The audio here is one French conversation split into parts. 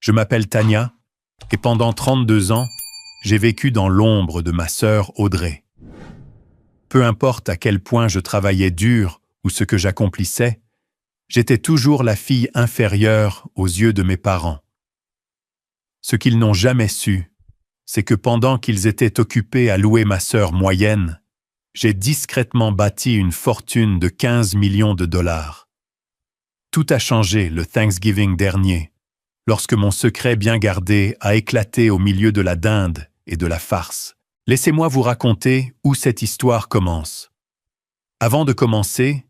Je m'appelle Tania et pendant 32 ans, j'ai vécu dans l'ombre de ma sœur Audrey. Peu importe à quel point je travaillais dur ou ce que j'accomplissais, j'étais toujours la fille inférieure aux yeux de mes parents. Ce qu'ils n'ont jamais su, c'est que pendant qu'ils étaient occupés à louer ma sœur moyenne, j'ai discrètement bâti une fortune de 15 millions de dollars. Tout a changé le Thanksgiving dernier, lorsque mon secret bien gardé a éclaté au milieu de la dinde et de la farce. Laissez-moi vous raconter où cette histoire commence. Avant de commencer,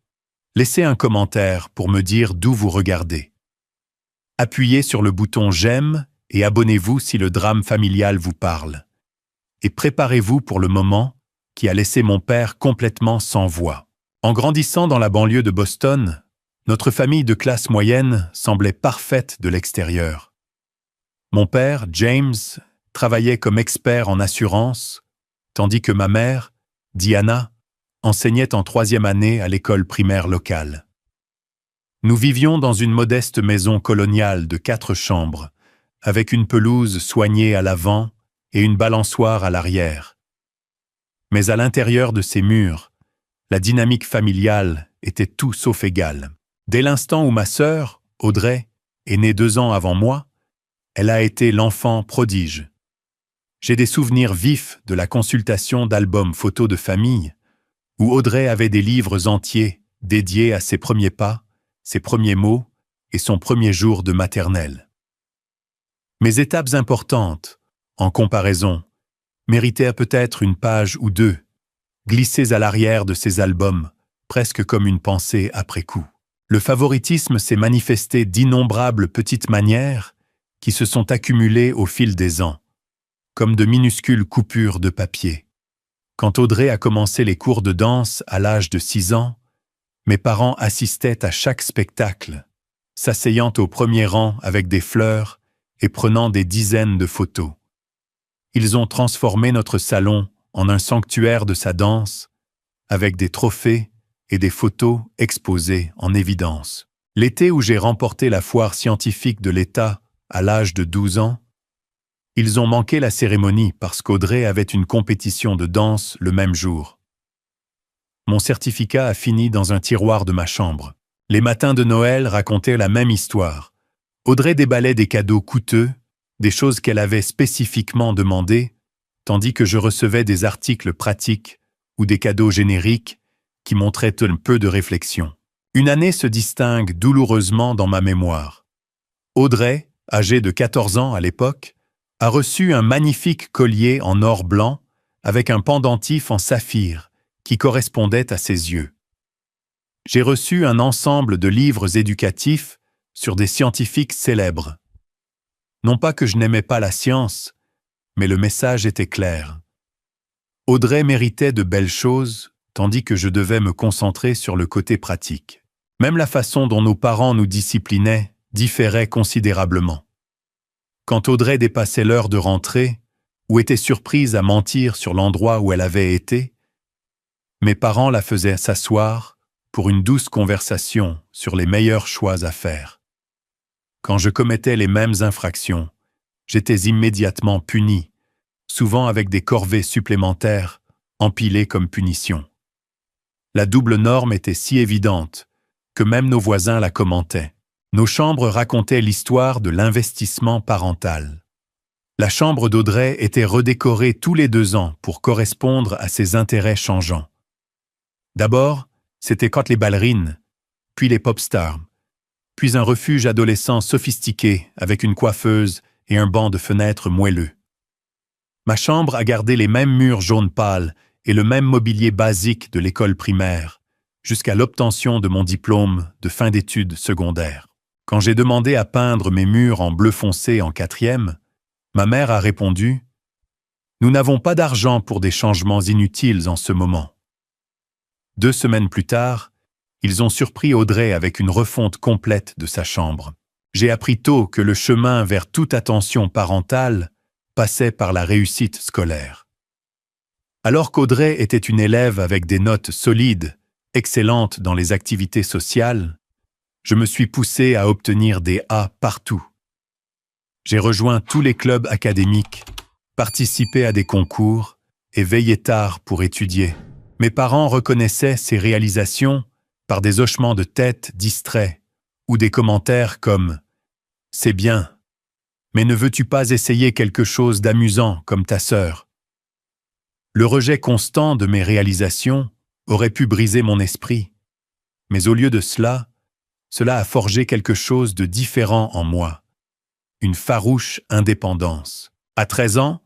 laissez un commentaire pour me dire d'où vous regardez. Appuyez sur le bouton « J'aime » et abonnez-vous si le drame familial vous parle. Et préparez-vous pour le moment qui a laissé mon père complètement sans voix. En grandissant dans la banlieue de Boston, notre famille de classe moyenne semblait parfaite de l'extérieur. Mon père, James, travaillait comme expert en assurance, tandis que ma mère, Diana, enseignait en 3e année à l'école primaire locale. Nous vivions dans une modeste maison coloniale de 4 chambres, avec une pelouse soignée à l'avant et une balançoire à l'arrière. Mais à l'intérieur de ces murs, la dynamique familiale était tout sauf égale. Dès l'instant où ma sœur, Audrey, est née 2 ans avant moi, elle a été l'enfant prodige. J'ai des souvenirs vifs de la consultation d'albums photos de famille, où Audrey avait des livres entiers dédiés à ses premiers pas, ses premiers mots et son premier jour de maternelle. Mes étapes importantes, en comparaison, méritaient peut-être une page ou 2, glissées à l'arrière de ces albums, presque comme une pensée après coup. Le favoritisme s'est manifesté d'innombrables petites manières qui se sont accumulées au fil des ans, comme de minuscules coupures de papier. Quand Audrey a commencé les cours de danse à l'âge de 6 ans, mes parents assistaient à chaque spectacle, s'asseyant au premier rang avec des fleurs et prenant des dizaines de photos. Ils ont transformé notre salon en un sanctuaire de sa danse, avec des trophées et des photos exposées en évidence. L'été où j'ai remporté la foire scientifique de l'État à l'âge de 12 ans, ils ont manqué la cérémonie parce qu'Audrey avait une compétition de danse le même jour. Mon certificat a fini dans un tiroir de ma chambre. Les matins de Noël racontaient la même histoire. Audrey déballait des cadeaux coûteux, des choses qu'elle avait spécifiquement demandées, tandis que je recevais des articles pratiques ou des cadeaux génériques qui montraient un peu de réflexion. Une année se distingue douloureusement dans ma mémoire. Audrey, âgée de 14 ans à l'époque, a reçu un magnifique collier en or blanc avec un pendentif en saphir qui correspondait à ses yeux. J'ai reçu un ensemble de livres éducatifs sur des scientifiques célèbres. Non pas que je n'aimais pas la science, mais le message était clair. Audrey méritait de belles choses, tandis que je devais me concentrer sur le côté pratique. Même la façon dont nos parents nous disciplinaient différait considérablement. Quand Audrey dépassait l'heure de rentrée, ou était surprise à mentir sur l'endroit où elle avait été, mes parents la faisaient s'asseoir pour une douce conversation sur les meilleurs choix à faire. Quand je commettais les mêmes infractions, j'étais immédiatement puni, souvent avec des corvées supplémentaires, empilées comme punition. La double norme était si évidente que même nos voisins la commentaient. Nos chambres racontaient l'histoire de l'investissement parental. La chambre d'Audrey était redécorée tous les 2 ans pour correspondre à ses intérêts changeants. D'abord, c'était quand les ballerines, puis les pop stars, puis un refuge adolescent sophistiqué avec une coiffeuse et un banc de fenêtre moelleux. Ma chambre a gardé les mêmes murs jaune pâle et le même mobilier basique de l'école primaire, jusqu'à l'obtention de mon diplôme de fin d'études secondaires. Quand j'ai demandé à peindre mes murs en bleu foncé en 4e, ma mère a répondu « Nous n'avons pas d'argent pour des changements inutiles en ce moment. » 2 semaines plus tard, ils ont surpris Audrey avec une refonte complète de sa chambre. J'ai appris tôt que le chemin vers toute attention parentale passait par la réussite scolaire. Alors qu'Audrey était une élève avec des notes solides, excellente dans les activités sociales, je me suis poussé à obtenir des A partout. J'ai rejoint tous les clubs académiques, participé à des concours et veillé tard pour étudier. Mes parents reconnaissaient ces réalisations par des hochements de tête distraits ou des commentaires comme « C'est bien, mais ne veux-tu pas essayer quelque chose d'amusant comme ta sœur ?» Le rejet constant de mes réalisations aurait pu briser mon esprit, mais au lieu de cela, cela a forgé quelque chose de différent en moi, une farouche indépendance. À 13 ans,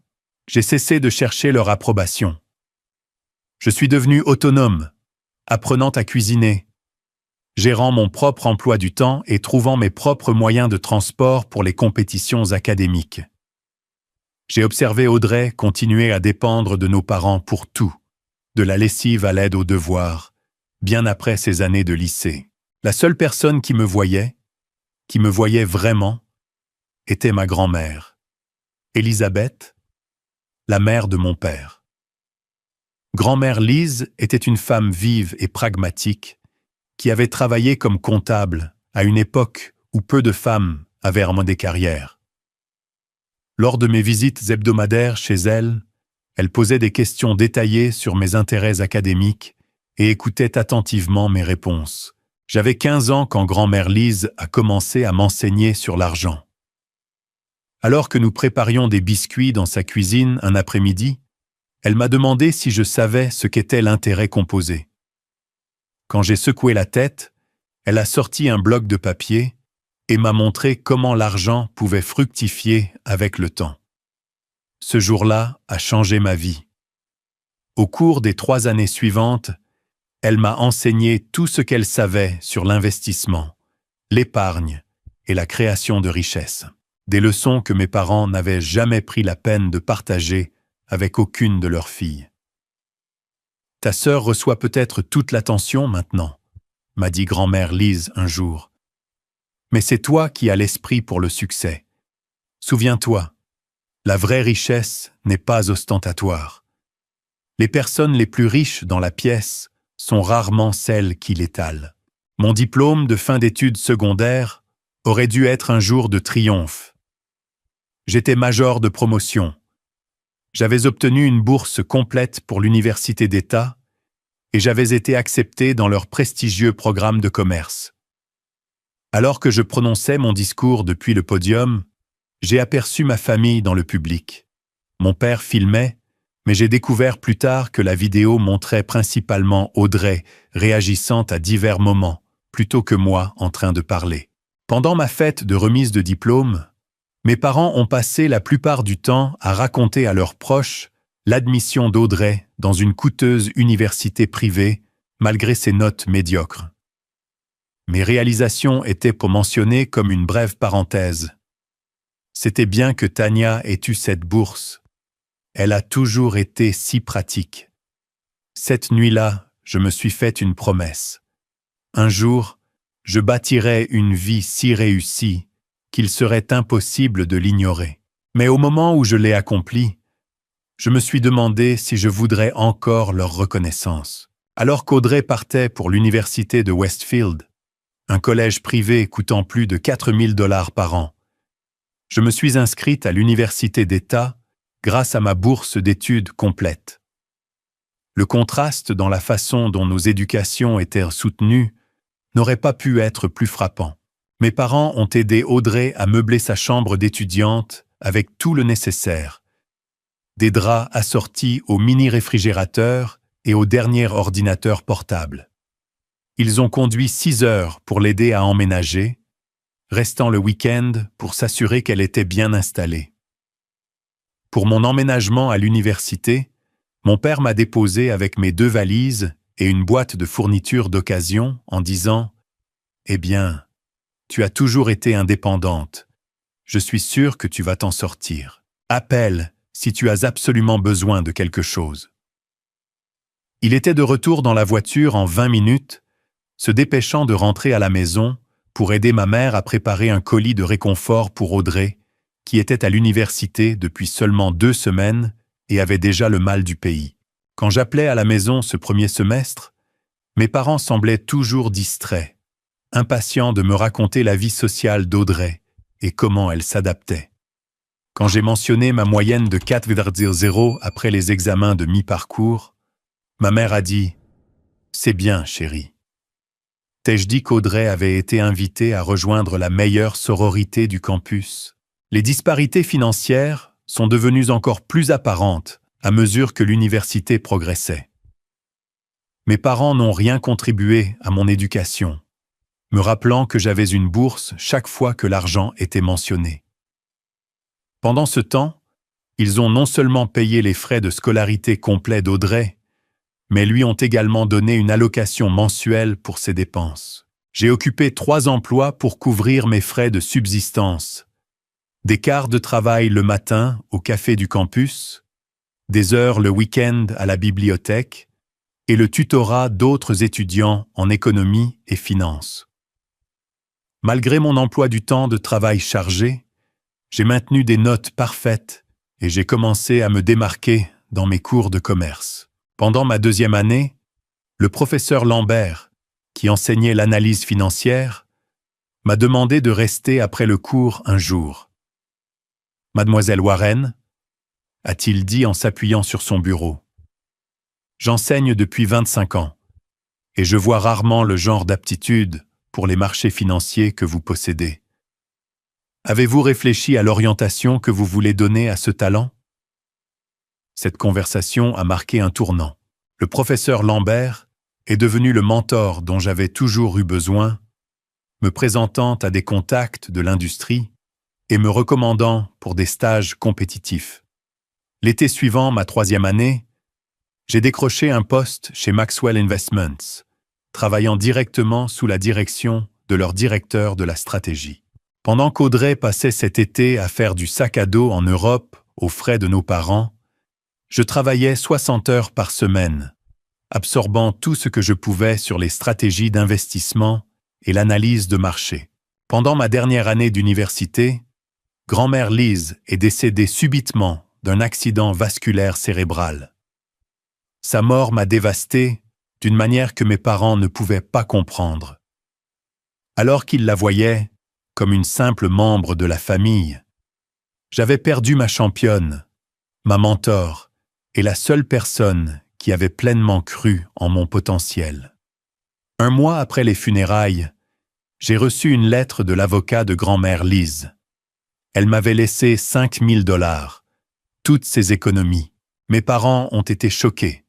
j'ai cessé de chercher leur approbation. Je suis devenu autonome, apprenant à cuisiner, gérant mon propre emploi du temps et trouvant mes propres moyens de transport pour les compétitions académiques. J'ai observé Audrey continuer à dépendre de nos parents pour tout, de la lessive à l'aide aux devoirs, bien après ses années de lycée. La seule personne qui me voyait vraiment, était ma grand-mère, Elisabeth, la mère de mon père. Grand-mère Lise était une femme vive et pragmatique qui avait travaillé comme comptable à une époque où peu de femmes avaient vraiment des carrières. Lors de mes visites hebdomadaires chez elle, elle posait des questions détaillées sur mes intérêts académiques et écoutait attentivement mes réponses. J'avais 15 ans quand grand-mère Lise a commencé à m'enseigner sur l'argent. Alors que nous préparions des biscuits dans sa cuisine un après-midi, elle m'a demandé si je savais ce qu'était l'intérêt composé. Quand j'ai secoué la tête, elle a sorti un bloc de papier et m'a montré comment l'argent pouvait fructifier avec le temps. Ce jour-là a changé ma vie. Au cours des 3 années suivantes, elle m'a enseigné tout ce qu'elle savait sur l'investissement, l'épargne et la création de richesses. Des leçons que mes parents n'avaient jamais pris la peine de partager avec aucune de leurs filles. « Ta sœur reçoit peut-être toute l'attention maintenant », m'a dit grand-mère Lise un jour. « Mais c'est toi qui as l'esprit pour le succès. Souviens-toi, la vraie richesse n'est pas ostentatoire. Les personnes les plus riches dans la pièce sont rarement celles qui l'étalent. Mon diplôme de fin d'études secondaires aurait dû être un jour de triomphe. J'étais major de promotion. J'avais obtenu une bourse complète pour l'université d'État et j'avais été accepté dans leur prestigieux programme de commerce. Alors que je prononçais mon discours depuis le podium, j'ai aperçu ma famille dans le public. Mon père filmait, mais j'ai découvert plus tard que la vidéo montrait principalement Audrey réagissant à divers moments, plutôt que moi en train de parler. Pendant ma fête de remise de diplôme, mes parents ont passé la plupart du temps à raconter à leurs proches l'admission d'Audrey dans une coûteuse université privée, malgré ses notes médiocres. Mes réalisations étaient pour mentionner comme une brève parenthèse. C'était bien que Tania ait eu cette bourse. Elle a toujours été si pratique. Cette nuit-là, je me suis fait une promesse. Un jour, je bâtirai une vie si réussie qu'il serait impossible de l'ignorer. Mais au moment où je l'ai accomplie, je me suis demandé si je voudrais encore leur reconnaissance. Alors qu'Audrey partait pour l'université de Westfield, un collège privé coûtant plus de 4 000 $ par an, je me suis inscrite à l'université d'État grâce à ma bourse d'études complète. Le contraste dans la façon dont nos éducations étaient soutenues n'aurait pas pu être plus frappant. Mes parents ont aidé Audrey à meubler sa chambre d'étudiante avec tout le nécessaire. Des draps assortis au mini-réfrigérateur et au dernier ordinateur portable. Ils ont conduit 6 heures pour l'aider à emménager, restant le week-end pour s'assurer qu'elle était bien installée. Pour mon emménagement à l'université, mon père m'a déposé avec mes 2 valises et une boîte de fournitures d'occasion en disant « Eh bien, tu as toujours été indépendante. Je suis sûr que tu vas t'en sortir. Appelle si tu as absolument besoin de quelque chose. » Il était de retour dans la voiture en 20 minutes, se dépêchant de rentrer à la maison pour aider ma mère à préparer un colis de réconfort pour Audrey, qui était à l'université depuis seulement 2 semaines et avait déjà le mal du pays. Quand j'appelais à la maison ce premier semestre, mes parents semblaient toujours distraits, impatients de me raconter la vie sociale d'Audrey et comment elle s'adaptait. Quand j'ai mentionné ma moyenne de 4,0 après les examens de mi-parcours, ma mère a dit « C'est bien, chérie ». T'ai-je dit qu'Audrey avait été invitée à rejoindre la meilleure sororité du campus? Les disparités financières sont devenues encore plus apparentes à mesure que l'université progressait. Mes parents n'ont rien contribué à mon éducation, me rappelant que j'avais une bourse chaque fois que l'argent était mentionné. Pendant ce temps, ils ont non seulement payé les frais de scolarité complets d'Audrey, mais lui ont également donné une allocation mensuelle pour ses dépenses. J'ai occupé 3 emplois pour couvrir mes frais de subsistance. Des quarts de travail le matin au café du campus, des heures le week-end à la bibliothèque et le tutorat d'autres étudiants en économie et finance. Malgré mon emploi du temps de travail chargé, j'ai maintenu des notes parfaites et j'ai commencé à me démarquer dans mes cours de commerce. Pendant ma 2e année, le professeur Lambert, qui enseignait l'analyse financière, m'a demandé de rester après le cours un jour. « Mademoiselle Warren » a-t-il dit en s'appuyant sur son bureau. « J'enseigne depuis 25 ans et je vois rarement le genre d'aptitude pour les marchés financiers que vous possédez. Avez-vous réfléchi à l'orientation que vous voulez donner à ce talent ?» Cette conversation a marqué un tournant. Le professeur Lambert est devenu le mentor dont j'avais toujours eu besoin, me présentant à des contacts de l'industrie et me recommandant pour des stages compétitifs. L'été suivant ma 3e année, j'ai décroché un poste chez Maxwell Investments, travaillant directement sous la direction de leur directeur de la stratégie. Pendant qu'Audrey passait cet été à faire du sac à dos en Europe aux frais de nos parents, je travaillais 60 heures par semaine, absorbant tout ce que je pouvais sur les stratégies d'investissement et l'analyse de marché. Pendant ma dernière année d'université, grand-mère Lise est décédée subitement d'un accident vasculaire cérébral. Sa mort m'a dévasté d'une manière que mes parents ne pouvaient pas comprendre. Alors qu'ils la voyaient comme une simple membre de la famille, j'avais perdu ma championne, ma mentor, et la seule personne qui avait pleinement cru en mon potentiel. Un mois après les funérailles, j'ai reçu une lettre de l'avocat de grand-mère Lise. Elle m'avait laissé 5 000 $, toutes ses économies. Mes parents ont été choqués,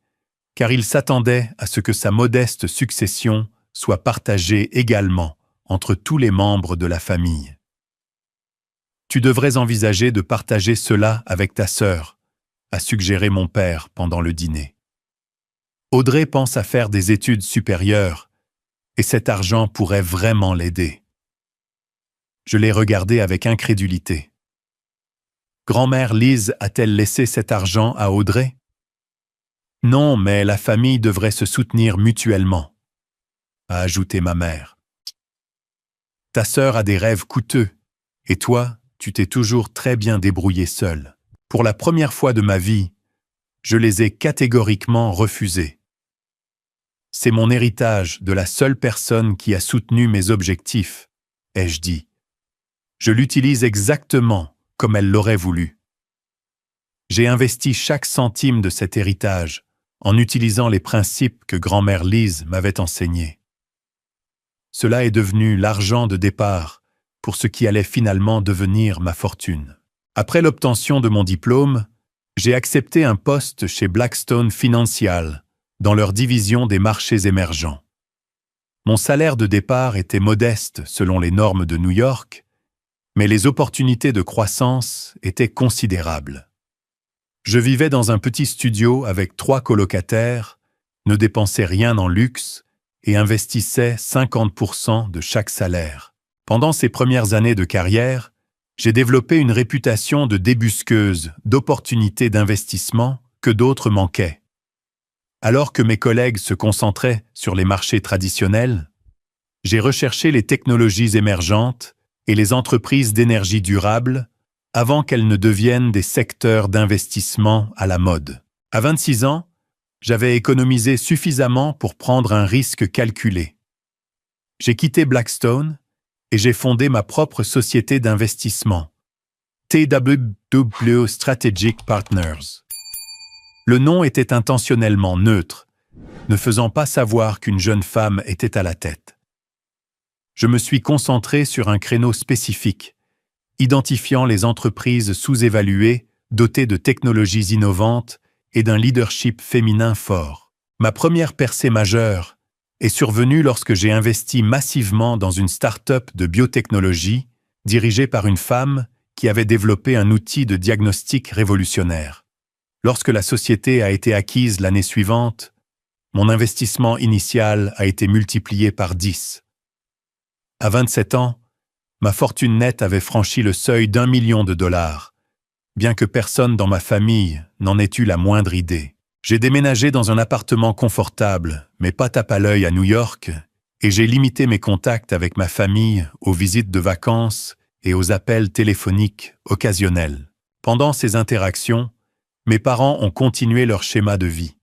car ils s'attendaient à ce que sa modeste succession soit partagée également entre tous les membres de la famille. « Tu devrais envisager de partager cela avec ta sœur », a suggéré mon père pendant le dîner. Audrey pense à faire des études supérieures et cet argent pourrait vraiment l'aider. Je l'ai regardé avec incrédulité. Grand-mère Lise a-t-elle laissé cet argent à Audrey? Non, mais la famille devrait se soutenir mutuellement, a ajouté ma mère. Ta sœur a des rêves coûteux et toi, tu t'es toujours très bien débrouillé seule. Pour la première fois de ma vie, je les ai catégoriquement refusés. C'est mon héritage de la seule personne qui a soutenu mes objectifs, ai-je dit. Je l'utilise exactement comme elle l'aurait voulu. J'ai investi chaque centime de cet héritage en utilisant les principes que grand-mère Lise m'avait enseignés. Cela est devenu l'argent de départ pour ce qui allait finalement devenir ma fortune. Après l'obtention de mon diplôme, j'ai accepté un poste chez Blackstone Financial, dans leur division des marchés émergents. Mon salaire de départ était modeste selon les normes de New York, mais les opportunités de croissance étaient considérables. Je vivais dans un petit studio avec 3 colocataires, ne dépensais rien en luxe et investissais 50% de chaque salaire. Pendant ces premières années de carrière, j'ai développé une réputation de débusqueuse d'opportunités d'investissement que d'autres manquaient. Alors que mes collègues se concentraient sur les marchés traditionnels, j'ai recherché les technologies émergentes et les entreprises d'énergie durable avant qu'elles ne deviennent des secteurs d'investissement à la mode. À 26 ans, j'avais économisé suffisamment pour prendre un risque calculé. J'ai quitté Blackstone et j'ai fondé ma propre société d'investissement, TWW Strategic Partners. Le nom était intentionnellement neutre, ne faisant pas savoir qu'une jeune femme était à la tête. Je me suis concentré sur un créneau spécifique, identifiant les entreprises sous-évaluées, dotées de technologies innovantes et d'un leadership féminin fort. Ma première percée majeure est survenue lorsque j'ai investi massivement dans une start-up de biotechnologie dirigée par une femme qui avait développé un outil de diagnostic révolutionnaire. Lorsque la société a été acquise l'année suivante, mon investissement initial a été multiplié par 10. À 27 ans, ma fortune nette avait franchi le seuil d'1 million de dollars, bien que personne dans ma famille n'en ait eu la moindre idée. J'ai déménagé dans un appartement confortable, mais pas tape à l'œil à New York, et j'ai limité mes contacts avec ma famille aux visites de vacances et aux appels téléphoniques occasionnels. Pendant ces interactions, mes parents ont continué leur schéma de vie.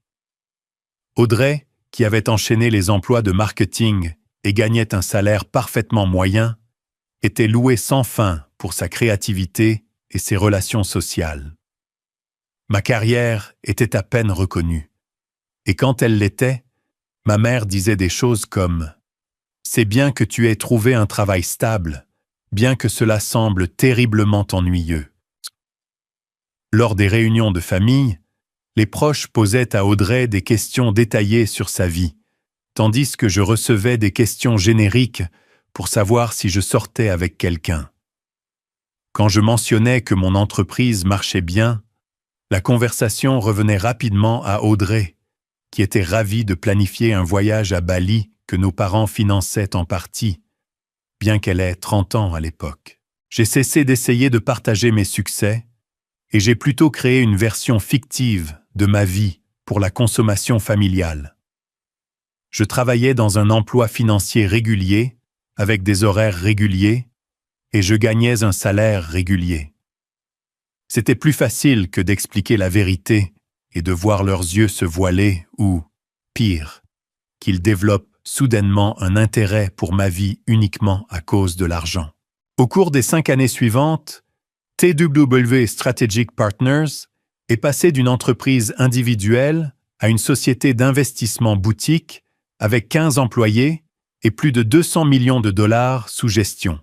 Audrey, qui avait enchaîné les emplois de marketing et gagnait un salaire parfaitement moyen, était louée sans fin pour sa créativité et ses relations sociales. Ma carrière était à peine reconnue. Et quand elle l'était, ma mère disait des choses comme « C'est bien que tu aies trouvé un travail stable, bien que cela semble terriblement ennuyeux. » Lors des réunions de famille, les proches posaient à Audrey des questions détaillées sur sa vie, tandis que je recevais des questions génériques pour savoir si je sortais avec quelqu'un. Quand je mentionnais que mon entreprise marchait bien, la conversation revenait rapidement à Audrey, qui était ravie de planifier un voyage à Bali que nos parents finançaient en partie, bien qu'elle ait 30 ans à l'époque. J'ai cessé d'essayer de partager mes succès, et j'ai plutôt créé une version fictive de ma vie pour la consommation familiale. Je travaillais dans un emploi financier régulier, avec des horaires réguliers, et je gagnais un salaire régulier. C'était plus facile que d'expliquer la vérité et de voir leurs yeux se voiler ou, pire, qu'ils développent soudainement un intérêt pour ma vie uniquement à cause de l'argent. Au cours des 5 années suivantes, TWW Strategic Partners est passé d'une entreprise individuelle à une société d'investissement boutique avec 15 employés et plus de 200 millions de dollars sous gestion.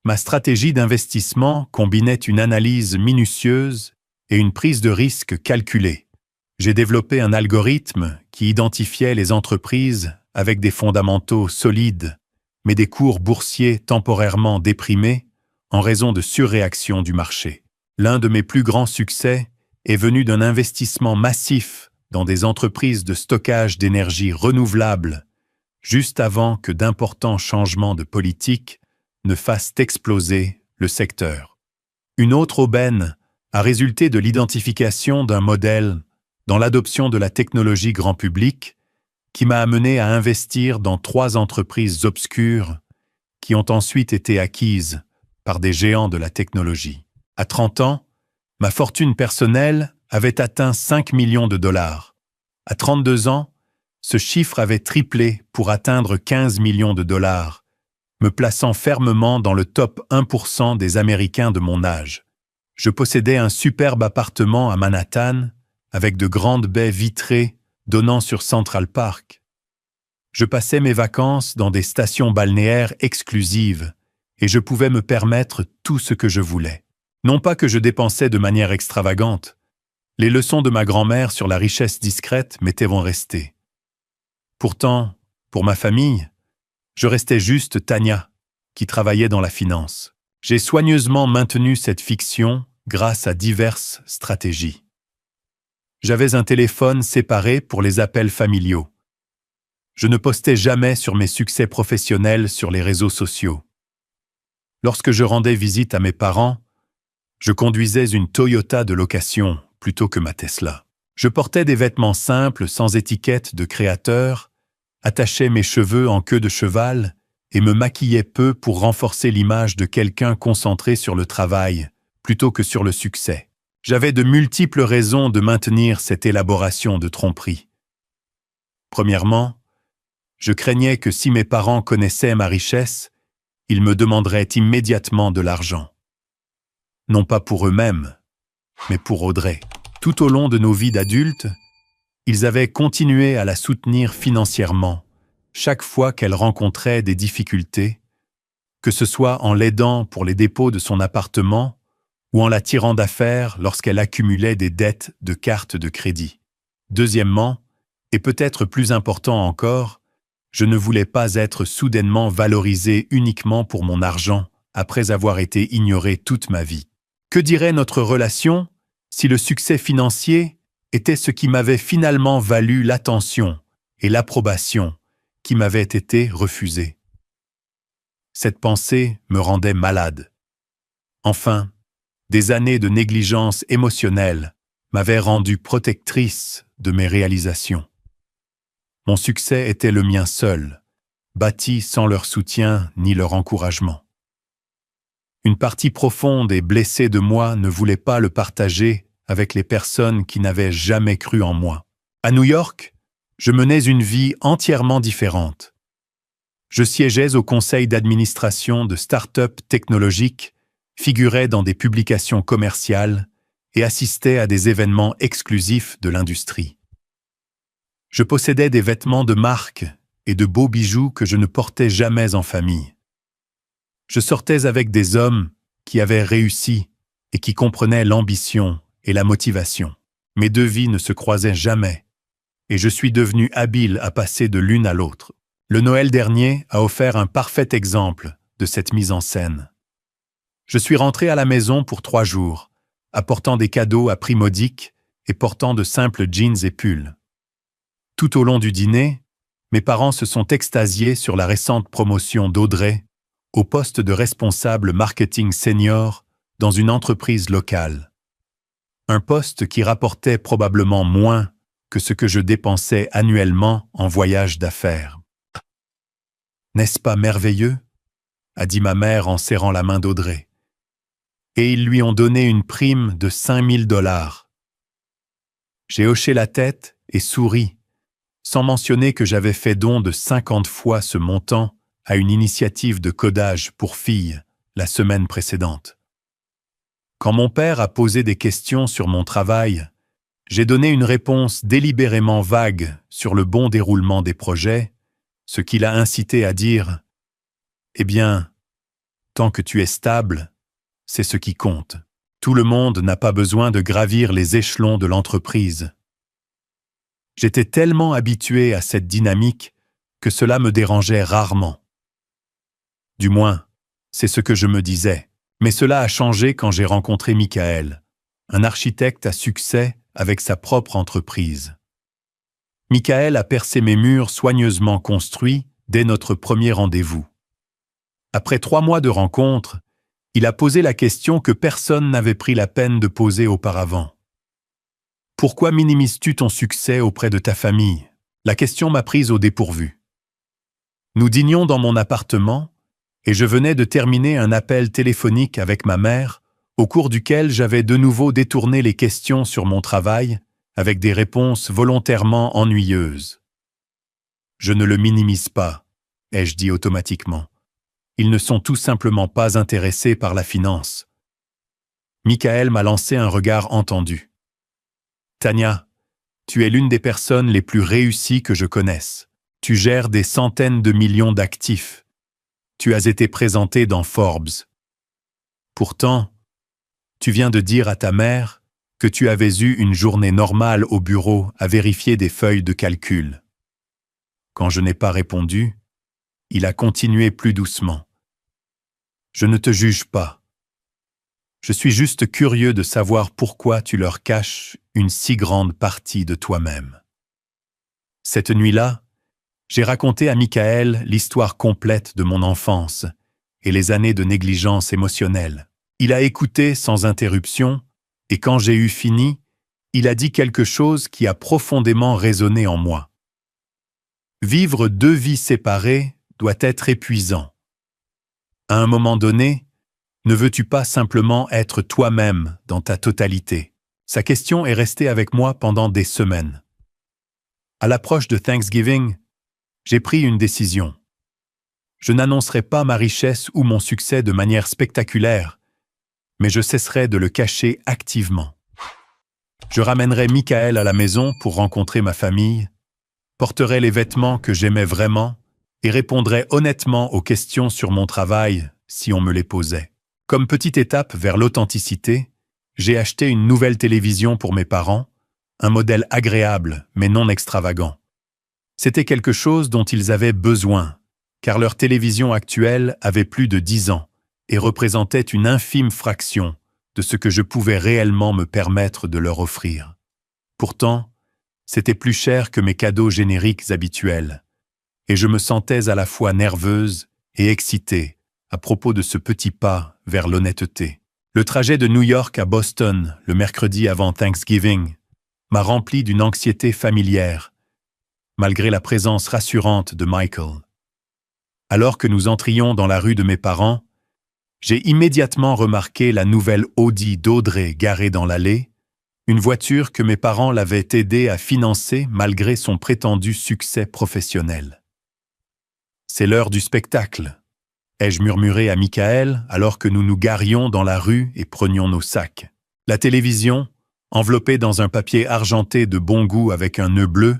Ma stratégie d'investissement combinait une analyse minutieuse et une prise de risque calculée. J'ai développé un algorithme qui identifiait les entreprises avec des fondamentaux solides, mais des cours boursiers temporairement déprimés en raison de surréaction du marché. L'un de mes plus grands succès est venu d'un investissement massif dans des entreprises de stockage d'énergie renouvelable, juste avant que d'importants changements de politique ne fassent exploser le secteur. Une autre aubaine a résulté de l'identification d'un modèle dans l'adoption de la technologie grand public qui m'a amené à investir dans 3 entreprises obscures qui ont ensuite été acquises par des géants de la technologie. À 30 ans, ma fortune personnelle avait atteint 5 millions de dollars. À 32 ans, ce chiffre avait triplé pour atteindre 15 millions de dollars, me plaçant fermement dans le top 1% des Américains de mon âge. Je possédais un superbe appartement à Manhattan, avec de grandes baies vitrées donnant sur Central Park. Je passais mes vacances dans des stations balnéaires exclusives, et je pouvais me permettre tout ce que je voulais. Non pas que je dépensais de manière extravagante. Les leçons de ma grand-mère sur la richesse discrète m'étaient restées. Pourtant, pour ma famille, je restais juste Tania, qui travaillait dans la finance. J'ai soigneusement maintenu cette fiction grâce à diverses stratégies. J'avais un téléphone séparé pour les appels familiaux. Je ne postais jamais sur mes succès professionnels sur les réseaux sociaux. Lorsque je rendais visite à mes parents, je conduisais une Toyota de location plutôt que ma Tesla. Je portais des vêtements simples sans étiquette de créateur, attachais mes cheveux en queue de cheval et me maquillais peu pour renforcer l'image de quelqu'un concentré sur le travail plutôt que sur le succès. J'avais de multiples raisons de maintenir cette élaboration de tromperie. Premièrement, je craignais que si mes parents connaissaient ma richesse, ils me demanderaient immédiatement de l'argent. non pas pour eux-mêmes, mais pour Audrey. Tout au long de nos vies d'adultes, ils avaient continué à la soutenir financièrement, chaque fois qu'elle rencontrait des difficultés, que ce soit en l'aidant pour les dépôts de son appartement ou en la tirant d'affaire lorsqu'elle accumulait des dettes de cartes de crédit. Deuxièmement, et peut-être plus important encore, je ne voulais pas être soudainement valorisé uniquement pour mon argent après avoir été ignoré toute ma vie. Que dirait notre relation si le succès financier était ce qui m'avait finalement valu l'attention et l'approbation qui m'avaient été refusées? Cette pensée me rendait malade. Enfin, des années de négligence émotionnelle m'avaient rendu protectrice de mes réalisations. Mon succès était le mien seul, bâti sans leur soutien ni leur encouragement. Une partie profonde et blessée de moi ne voulait pas le partager avec les personnes qui n'avaient jamais cru en moi. À New York, je menais une vie entièrement différente. Je siégeais au conseil d'administration de start-up technologiques, figurais dans des publications commerciales et assistais à des événements exclusifs de l'industrie. Je possédais des vêtements de marque et de beaux bijoux que je ne portais jamais en famille. Je sortais avec des hommes qui avaient réussi et qui comprenaient l'ambition et la motivation. Mes deux vies ne se croisaient jamais, et je suis devenu habile à passer de l'une à l'autre. Le Noël dernier a offert un parfait exemple de cette mise en scène. Je suis rentré à la maison pour 3 jours, apportant des cadeaux à prix modique et portant de simples jeans et pulls. Tout au long du dîner, mes parents se sont extasiés sur la récente promotion d'Audrey au poste de responsable marketing senior dans une entreprise locale. Un poste qui rapportait probablement moins que ce que je dépensais annuellement en voyages d'affaires. « N'est-ce pas merveilleux ?» a dit ma mère en serrant la main d'Audrey. Et ils lui ont donné une prime de 5 000 $. J'ai hoché la tête et souri, sans mentionner que j'avais fait don de 50 fois ce montant à une initiative de codage pour filles la semaine précédente. Quand mon père a posé des questions sur mon travail, j'ai donné une réponse délibérément vague sur le bon déroulement des projets, ce qui l'a incité à dire « Eh bien, tant que tu es stable, c'est ce qui compte. Tout le monde n'a pas besoin de gravir les échelons de l'entreprise. » J'étais tellement habitué à cette dynamique que cela me dérangeait rarement. Du moins, c'est ce que je me disais. Mais cela a changé quand j'ai rencontré Michael, un architecte à succès avec sa propre entreprise. Michael a percé mes murs soigneusement construits dès notre premier rendez-vous. Après 3 mois de rencontre, il a posé la question que personne n'avait pris la peine de poser auparavant. « Pourquoi minimises-tu ton succès auprès de ta famille ?» La question m'a prise au dépourvu. Nous dînions dans mon appartement, et je venais de terminer un appel téléphonique avec ma mère, au cours duquel j'avais de nouveau détourné les questions sur mon travail avec des réponses volontairement ennuyeuses. « Je ne le minimise pas », ai-je dit automatiquement. « Ils ne sont tout simplement pas intéressés par la finance. » Michael m'a lancé un regard entendu. « Tania, tu es l'une des personnes les plus réussies que je connaisse. Tu gères des centaines de millions d'actifs. Tu as été présenté dans Forbes. Pourtant, tu viens de dire à ta mère que tu avais eu une journée normale au bureau à vérifier des feuilles de calcul. » Quand je n'ai pas répondu, il a continué plus doucement. « Je ne te juge pas. Je suis juste curieux de savoir pourquoi tu leur caches une si grande partie de toi-même. » Cette nuit-là, j'ai raconté à Michael l'histoire complète de mon enfance et les années de négligence émotionnelle. Il a écouté sans interruption, et quand j'ai eu fini, il a dit quelque chose qui a profondément résonné en moi. Vivre 2 vies séparées doit être épuisant. À un moment donné, ne veux-tu pas simplement être toi-même dans ta totalité? Sa question est restée avec moi pendant des semaines. À l'approche de Thanksgiving, j'ai pris une décision. Je n'annoncerai pas ma richesse ou mon succès de manière spectaculaire, mais je cesserai de le cacher activement. Je ramènerai Michael à la maison pour rencontrer ma famille, porterai les vêtements que j'aimais vraiment et répondrai honnêtement aux questions sur mon travail si on me les posait. Comme petite étape vers l'authenticité, j'ai acheté une nouvelle télévision pour mes parents, un modèle agréable mais non extravagant. C'était quelque chose dont ils avaient besoin, car leur télévision actuelle avait plus de 10 ans et représentait une infime fraction de ce que je pouvais réellement me permettre de leur offrir. Pourtant, c'était plus cher que mes cadeaux génériques habituels, et je me sentais à la fois nerveuse et excitée à propos de ce petit pas vers l'honnêteté. Le trajet de New York à Boston, le mercredi avant Thanksgiving, m'a rempli d'une anxiété familière, malgré la présence rassurante de Michael. Alors que nous entrions dans la rue de mes parents, j'ai immédiatement remarqué la nouvelle Audi d'Audrey garée dans l'allée, une voiture que mes parents l'avaient aidé à financer malgré son prétendu succès professionnel. « C'est l'heure du spectacle », ai-je murmuré à Michael alors que nous nous garions dans la rue et prenions nos sacs. La télévision, enveloppée dans un papier argenté de bon goût avec un nœud bleu,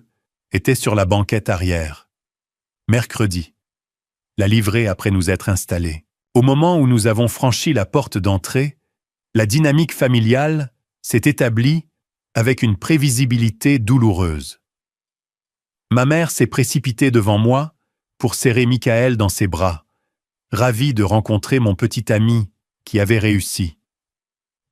était sur la banquette arrière. Mercredi. La livrée après nous être installés. Au moment où nous avons franchi la porte d'entrée, la dynamique familiale s'est établie avec une prévisibilité douloureuse. Ma mère s'est précipitée devant moi pour serrer Michael dans ses bras, ravie de rencontrer mon petit ami qui avait réussi,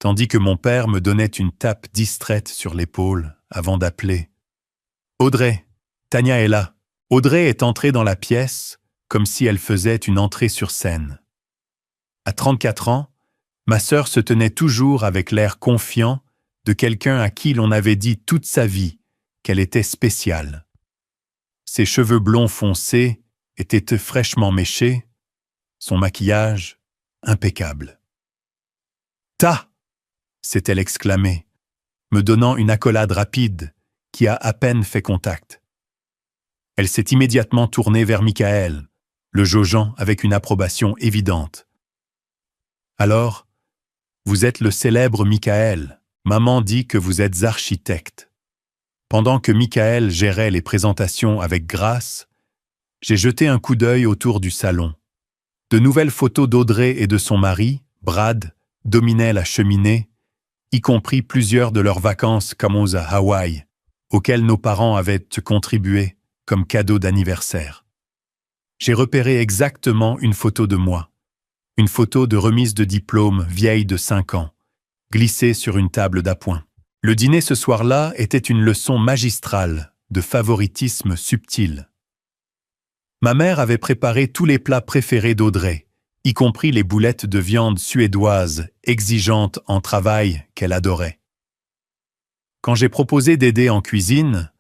tandis que mon père me donnait une tape distraite sur l'épaule avant d'appeler. « Audrey, Tania est là. » Audrey est entrée dans la pièce comme si elle faisait une entrée sur scène. À 34 ans, ma sœur se tenait toujours avec l'air confiant de quelqu'un à qui l'on avait dit toute sa vie qu'elle était spéciale. Ses cheveux blonds foncés étaient fraîchement méchés, son maquillage impeccable. « Ta !» s'est-elle exclamée, me donnant une accolade rapide qui a à peine fait contact. Elle s'est immédiatement tournée vers Michael, le jaugeant avec une approbation évidente. « Alors, vous êtes le célèbre Michael. Maman dit que vous êtes architecte. » Pendant que Michael gérait les présentations avec grâce, j'ai jeté un coup d'œil autour du salon. De nouvelles photos d'Audrey et de son mari, Brad, dominaient la cheminée, y compris plusieurs de leurs vacances à Hawaï, auxquelles nos parents avaient contribué comme cadeau d'anniversaire. J'ai repéré exactement une photo de moi, une photo de remise de diplôme vieille de 5 ans, glissée sur une table d'appoint. Le dîner ce soir-là était une leçon magistrale de favoritisme subtil. Ma mère avait préparé tous les plats préférés d'Audrey, y compris les boulettes de viande suédoises exigeantes en travail qu'elle adorait. Quand j'ai proposé d'aider en cuisine,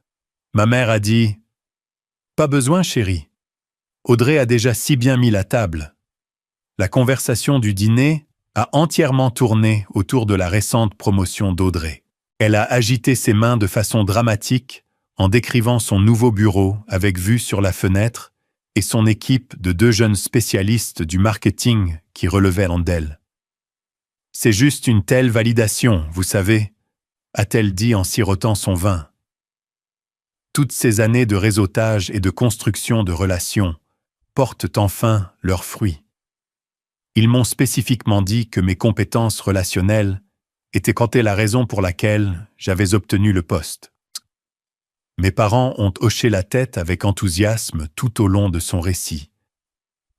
ma mère a dit « Pas besoin, chérie. Audrey a déjà si bien mis la table. » La conversation du dîner a entièrement tourné autour de la récente promotion d'Audrey. Elle a agité ses mains de façon dramatique en décrivant son nouveau bureau avec vue sur la fenêtre et son équipe de 2 jeunes spécialistes du marketing qui relevaient d'elle. « C'est juste une telle validation, vous savez, » a-t-elle dit en sirotant son vin. Toutes ces années de réseautage et de construction de relations portent enfin leurs fruits. Ils m'ont spécifiquement dit que mes compétences relationnelles étaient la raison pour laquelle j'avais obtenu le poste. Mes parents ont hoché la tête avec enthousiasme tout au long de son récit.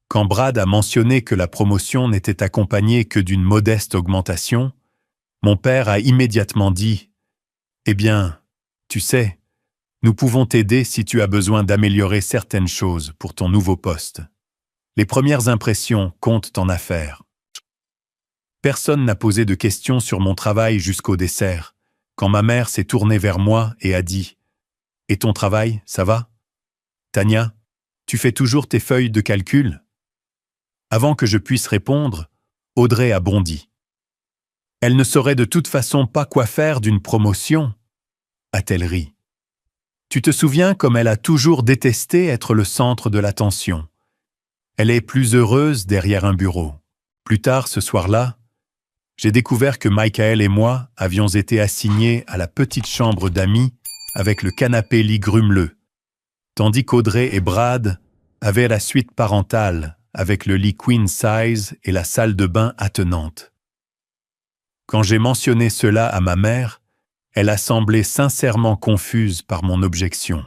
Quand Brad a mentionné que la promotion n'était accompagnée que d'une modeste augmentation, mon père a immédiatement dit « Eh bien, tu sais, nous pouvons t'aider si tu as besoin d'améliorer certaines choses pour ton nouveau poste. Les premières impressions comptent en affaires. » Personne n'a posé de questions sur mon travail jusqu'au dessert, quand ma mère s'est tournée vers moi et a dit « Et ton travail, ça va? Tania, tu fais toujours tes feuilles de calcul ?» Avant que je puisse répondre, Audrey a bondi. « Elle ne saurait de toute façon pas quoi faire d'une promotion, » a-t-elle ri. « Tu te souviens comme elle a toujours détesté être le centre de l'attention. Elle est plus heureuse derrière un bureau. » Plus tard ce soir-là, j'ai découvert que Michael et moi avions été assignés à la petite chambre d'amis avec le canapé-lit grumeleux, tandis qu'Audrey et Brad avaient la suite parentale avec le lit queen size et la salle de bain attenante. Quand j'ai mentionné cela à ma mère, elle a semblé sincèrement confuse par mon objection.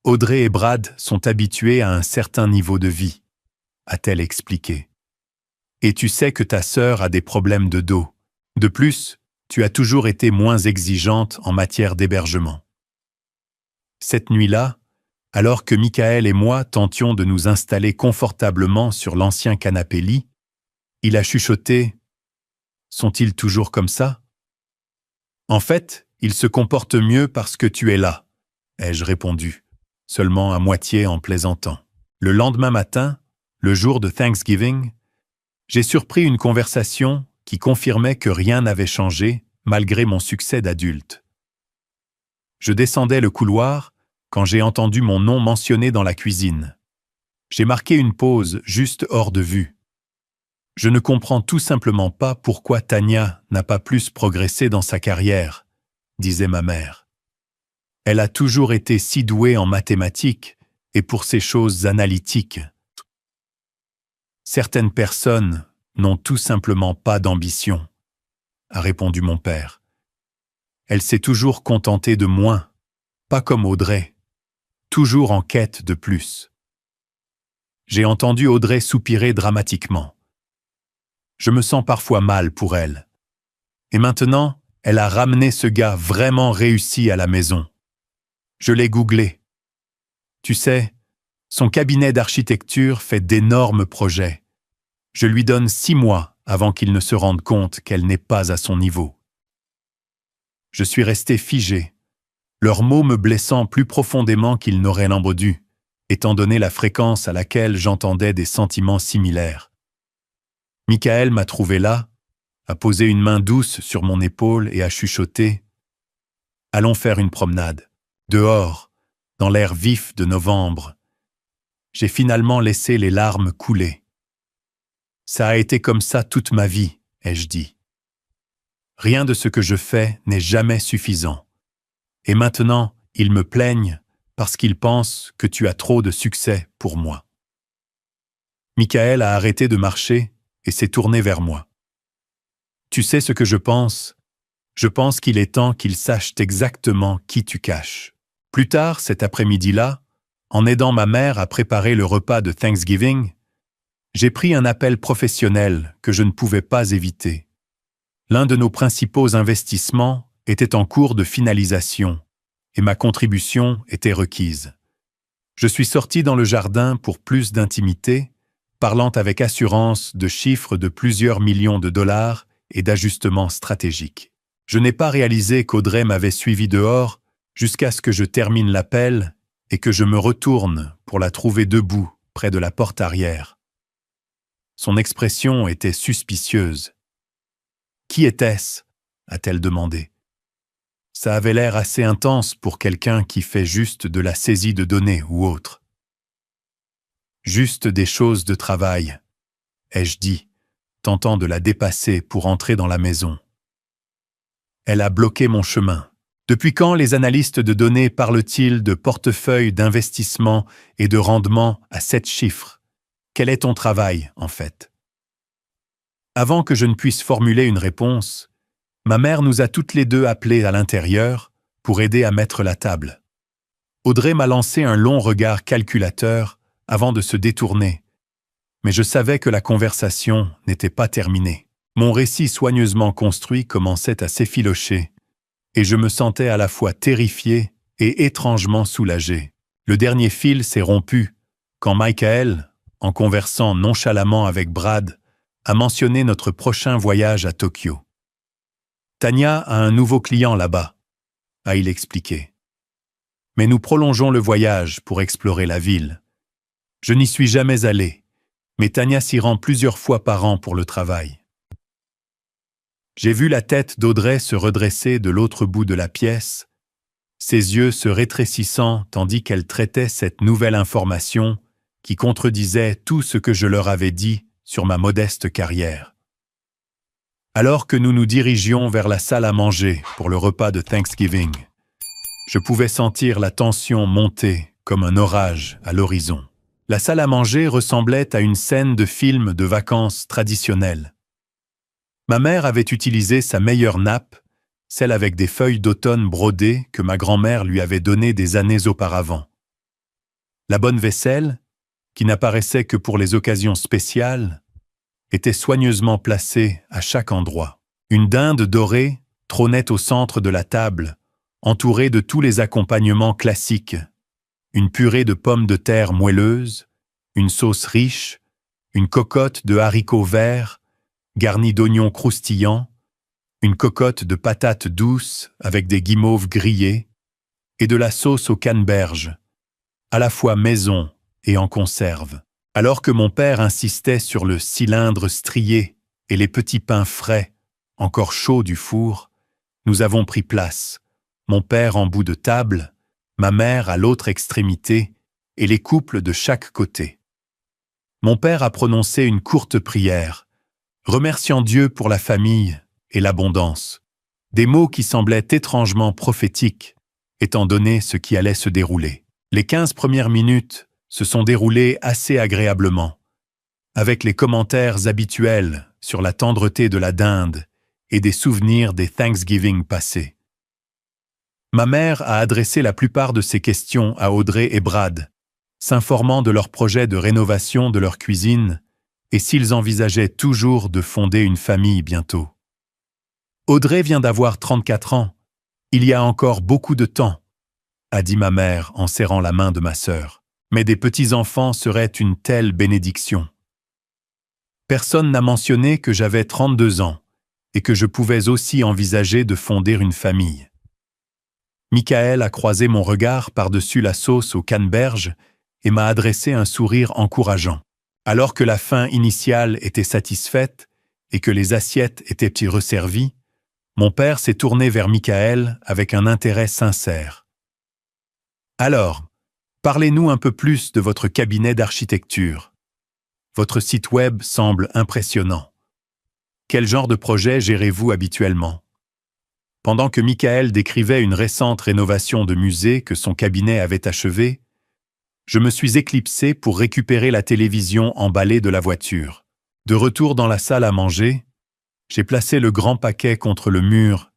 Audrey et Brad sont habitués à un certain niveau de vie, a-t-elle expliqué. Et tu sais que ta sœur a des problèmes de dos. De plus, tu as toujours été moins exigeante en matière d'hébergement. Cette nuit-là, alors que Michael et moi tentions de nous installer confortablement sur l'ancien canapé-lit, il a chuchoté « Sont-ils toujours comme ça ?» « En fait, ils se comportent mieux parce que tu es là, » ai-je répondu, seulement à moitié en plaisantant. Le lendemain matin, le jour de Thanksgiving, j'ai surpris une conversation qui confirmait que rien n'avait changé malgré mon succès d'adulte. Je descendais le couloir quand j'ai entendu mon nom mentionné dans la cuisine. J'ai marqué une pause juste hors de vue. Je ne comprends tout simplement pas pourquoi Tania n'a pas plus progressé dans sa carrière, disait ma mère. Elle a toujours été si douée en mathématiques et pour ces choses analytiques. Certaines personnes n'ont tout simplement pas d'ambition, a répondu mon père. Elle s'est toujours contentée de moins, pas comme Audrey, toujours en quête de plus. J'ai entendu Audrey soupirer dramatiquement. Je me sens parfois mal pour elle. Et maintenant, elle a ramené ce gars vraiment réussi à la maison. Je l'ai googlé. Tu sais, son cabinet d'architecture fait d'énormes projets. Je lui donne 6 mois avant qu'il ne se rende compte qu'elle n'est pas à son niveau. Je suis resté figé, leurs mots me blessant plus profondément qu'ils n'auraient l'embre dû, étant donné la fréquence à laquelle j'entendais des sentiments similaires. Michael m'a trouvé là, a posé une main douce sur mon épaule et a chuchoté « Allons faire une promenade, dehors, dans l'air vif de novembre. » J'ai finalement laissé les larmes couler. « Ça a été comme ça toute ma vie, » ai-je dit. « Rien de ce que je fais n'est jamais suffisant. Et maintenant, ils me plaignent parce qu'ils pensent que tu as trop de succès pour moi. » Michael a arrêté de marcher et s'est tourné vers moi. « Tu sais ce que je pense ? Je pense qu'il est temps qu'ils sachent exactement qui tu caches. » Plus tard, cet après-midi-là, en aidant ma mère à préparer le repas de Thanksgiving, j'ai pris un appel professionnel que je ne pouvais pas éviter. L'un de nos principaux investissements était en cours de finalisation et ma contribution était requise. Je suis sorti dans le jardin pour plus d'intimité, parlant avec assurance de chiffres de plusieurs millions de dollars et d'ajustements stratégiques. Je n'ai pas réalisé qu'Audrey m'avait suivi dehors jusqu'à ce que je termine l'appel et que je me retourne pour la trouver debout près de la porte arrière. Son expression était suspicieuse. « Qui était-ce » a-t-elle demandé. Ça avait l'air assez intense pour quelqu'un qui fait juste de la saisie de données ou autre. Juste des choses de travail, ai-je dit, tentant de la dépasser pour entrer dans la maison. Elle a bloqué mon chemin. Depuis quand les analystes de données parlent-ils de portefeuille d'investissement et de rendement à 7 chiffres? Quel est ton travail, en fait? Avant que je ne puisse formuler une réponse, ma mère nous a toutes les deux appelés à l'intérieur pour aider à mettre la table. Audrey m'a lancé un long regard calculateur avant de se détourner, mais je savais que la conversation n'était pas terminée. Mon récit soigneusement construit commençait à s'effilocher, et je me sentais à la fois terrifié et étrangement soulagé. Le dernier fil s'est rompu quand Michael, en conversant nonchalamment avec Brad, a mentionné notre prochain voyage à Tokyo. « Tania a un nouveau client là-bas », a-t-il expliqué. « Mais nous prolongeons le voyage pour explorer la ville. Je n'y suis jamais allé, mais Tania s'y rend plusieurs fois par an pour le travail. » J'ai vu la tête d'Audrey se redresser de l'autre bout de la pièce, ses yeux se rétrécissant tandis qu'elle traitait cette nouvelle information qui contredisait tout ce que je leur avais dit sur ma modeste carrière. Alors que nous nous dirigions vers la salle à manger pour le repas de Thanksgiving, je pouvais sentir la tension monter comme un orage à l'horizon. La salle à manger ressemblait à une scène de film de vacances traditionnelle. Ma mère avait utilisé sa meilleure nappe, celle avec des feuilles d'automne brodées que ma grand-mère lui avait donnée des années auparavant. La bonne vaisselle, qui n'apparaissait que pour les occasions spéciales, était soigneusement placée à chaque endroit. Une dinde dorée trônait au centre de la table, entourée de tous les accompagnements classiques. Une purée de pommes de terre moelleuses, une sauce riche, une cocotte de haricots verts, garnie d'oignons croustillants, une cocotte de patates douces avec des guimauves grillées, et de la sauce aux canneberges, à la fois maison et en conserve. Alors que mon père insistait sur le cylindre strié et les petits pains frais, encore chauds du four, nous avons pris place, mon père en bout de table, ma mère à l'autre extrémité et les couples de chaque côté. Mon père a prononcé une courte prière, remerciant Dieu pour la famille et l'abondance, des mots qui semblaient étrangement prophétiques, étant donné ce qui allait se dérouler. Les 15 premières minutes se sont déroulées assez agréablement, avec les commentaires habituels sur la tendreté de la dinde et des souvenirs des Thanksgiving passés. Ma mère a adressé la plupart de ses questions à Audrey et Brad, s'informant de leur projet de rénovation de leur cuisine et s'ils envisageaient toujours de fonder une famille bientôt. Audrey vient d'avoir 34 ans. Il y a encore beaucoup de temps, a dit ma mère en serrant la main de ma sœur. Mais des petits-enfants seraient une telle bénédiction. Personne n'a mentionné que j'avais 32 ans et que je pouvais aussi envisager de fonder une famille. Michael a croisé mon regard par-dessus la sauce aux canneberges et m'a adressé un sourire encourageant. Alors que la faim initiale était satisfaite et que les assiettes étaient resservies, mon père s'est tourné vers Michael avec un intérêt sincère. Alors, parlez-nous un peu plus de votre cabinet d'architecture. Votre site web semble impressionnant. Quel genre de projet gérez-vous habituellement? Pendant que Michael décrivait une récente rénovation de musée que son cabinet avait achevée, je me suis éclipsé pour récupérer la télévision emballée de la voiture. De retour dans la salle à manger, j'ai placé le grand paquet contre le mur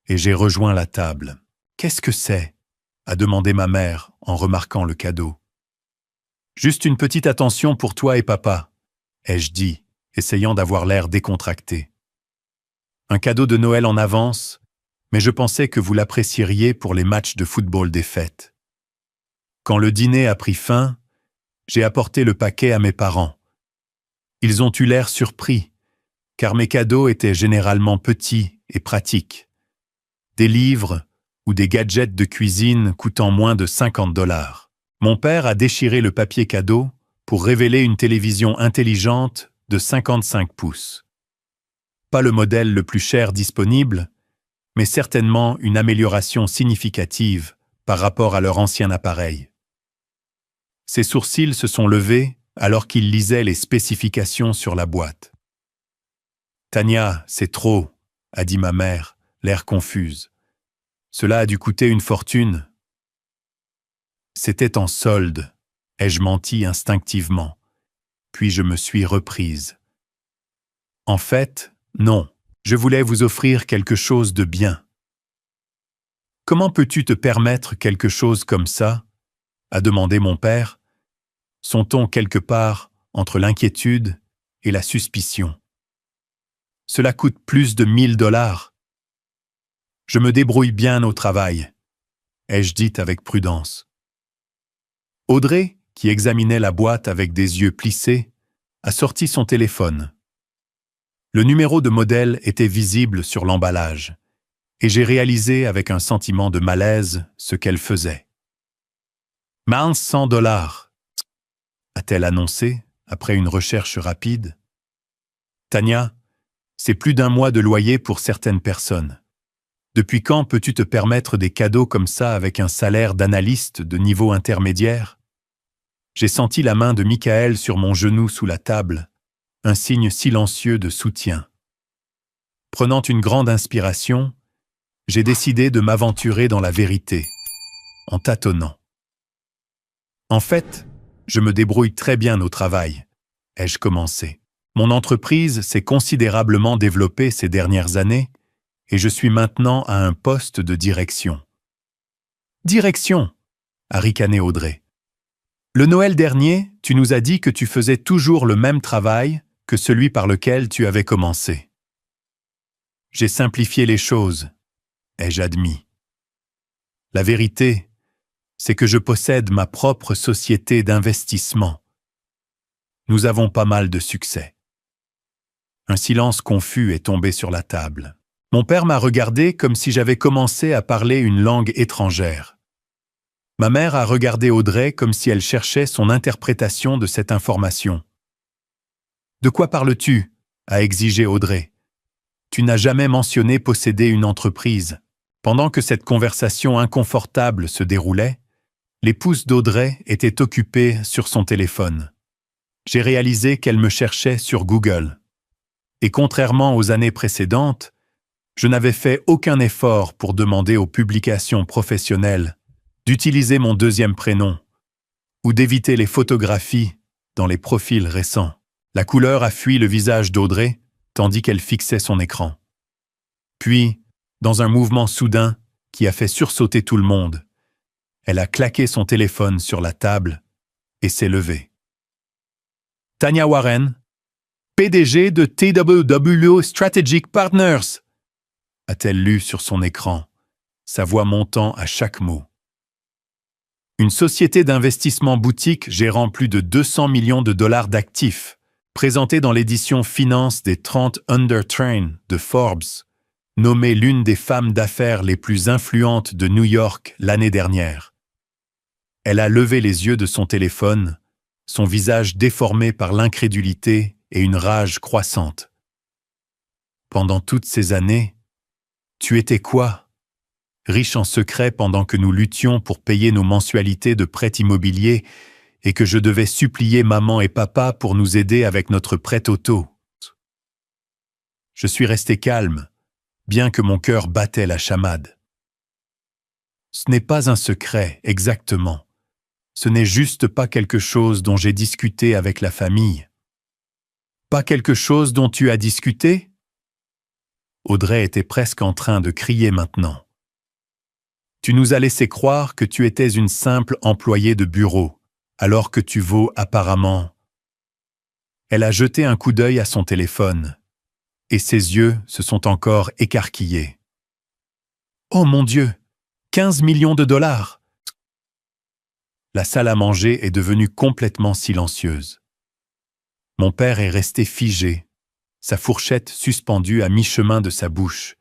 et j'ai rejoint la table. « Qu'est-ce que c'est ?» a demandé ma mère en remarquant le cadeau. « Juste une petite attention pour toi et papa, » ai-je dit, essayant d'avoir l'air décontracté. « Un cadeau de Noël en avance, mais je pensais que vous l'apprécieriez pour les matchs de football des fêtes. » Quand le dîner a pris fin, j'ai apporté le paquet à mes parents. Ils ont eu l'air surpris, car mes cadeaux étaient généralement petits et pratiques. Des livres ou des gadgets de cuisine coûtant moins de 50 $. Mon père a déchiré le papier cadeau pour révéler une télévision intelligente de 55 pouces. Pas le modèle le plus cher disponible, mais certainement une amélioration significative par rapport à leur ancien appareil. Ses sourcils se sont levés alors qu'il lisait les spécifications sur la boîte. « Tania, c'est trop, » a dit ma mère, l'air confuse. « Cela a dû coûter une fortune. » C'était en solde, ai-je menti instinctivement, puis je me suis reprise. En fait, non, je voulais vous offrir quelque chose de bien. Comment peux-tu te permettre quelque chose comme ça? A demandé mon père, son ton quelque part entre l'inquiétude et la suspicion. Cela coûte plus de 1000 $. Je me débrouille bien au travail, ai-je dit avec prudence. Audrey, qui examinait la boîte avec des yeux plissés, a sorti son téléphone. Le numéro de modèle était visible sur l'emballage, et j'ai réalisé avec un sentiment de malaise ce qu'elle faisait. « 1100 $, a-t-elle annoncé après une recherche rapide. « Tania, c'est plus d'1 mois de loyer pour certaines personnes. Depuis quand peux-tu te permettre des cadeaux comme ça avec un salaire d'analyste de niveau intermédiaire? » J'ai senti la main de Michael sur mon genou sous la table, un signe silencieux de soutien. Prenant une grande inspiration, j'ai décidé de m'aventurer dans la vérité, en tâtonnant. En fait, je me débrouille très bien au travail, ai-je commencé. Mon entreprise s'est considérablement développée ces dernières années et je suis maintenant à un poste de direction. Direction, a ricané Audrey. Le Noël dernier, tu nous as dit que tu faisais toujours le même travail que celui par lequel tu avais commencé. J'ai simplifié les choses, ai-je admis. La vérité, c'est que je possède ma propre société d'investissement. Nous avons pas mal de succès. Un silence confus est tombé sur la table. Mon père m'a regardé comme si j'avais commencé à parler une langue étrangère. Ma mère a regardé Audrey comme si elle cherchait son interprétation de cette information. « De quoi parles-tu » a exigé Audrey. « Tu n'as jamais mentionné posséder une entreprise. » Pendant que cette conversation inconfortable se déroulait, les pouces d'Audrey étaient occupés sur son téléphone. J'ai réalisé qu'elle me cherchait sur Google. Et contrairement aux années précédentes, je n'avais fait aucun effort pour demander aux publications professionnelles d'utiliser mon deuxième prénom ou d'éviter les photographies dans les profils récents. La couleur a fui le visage d'Audrey tandis qu'elle fixait son écran. Puis, dans un mouvement soudain qui a fait sursauter tout le monde, elle a claqué son téléphone sur la table et s'est levée. Tanya Warren, PDG de TWW Strategic Partners, a-t-elle lu sur son écran, sa voix montant à chaque mot. Une société d'investissement boutique gérant plus de 200 millions de dollars d'actifs, présentée dans l'édition Finance des 30 Under Train de Forbes, nommée l'une des femmes d'affaires les plus influentes de New York l'année dernière. Elle a levé les yeux de son téléphone, son visage déformé par l'incrédulité et une rage croissante. Pendant toutes ces années, tu étais quoi? Riche en secret pendant que nous luttions pour payer nos mensualités de prêt immobilier et que je devais supplier maman et papa pour nous aider avec notre prêt auto. Je suis resté calme, bien que mon cœur battait la chamade. Ce n'est pas un secret, exactement. Ce n'est juste pas quelque chose dont j'ai discuté avec la famille. Pas quelque chose dont tu as discuté? Audrey était presque en train de crier maintenant. Tu nous as laissé croire que tu étais une simple employée de bureau, alors que tu vaux apparemment. Elle a jeté un coup d'œil à son téléphone, et ses yeux se sont encore écarquillés. Oh mon Dieu, 15 millions de dollars! La salle à manger est devenue complètement silencieuse. Mon père est resté figé, sa fourchette suspendue à mi-chemin de sa bouche,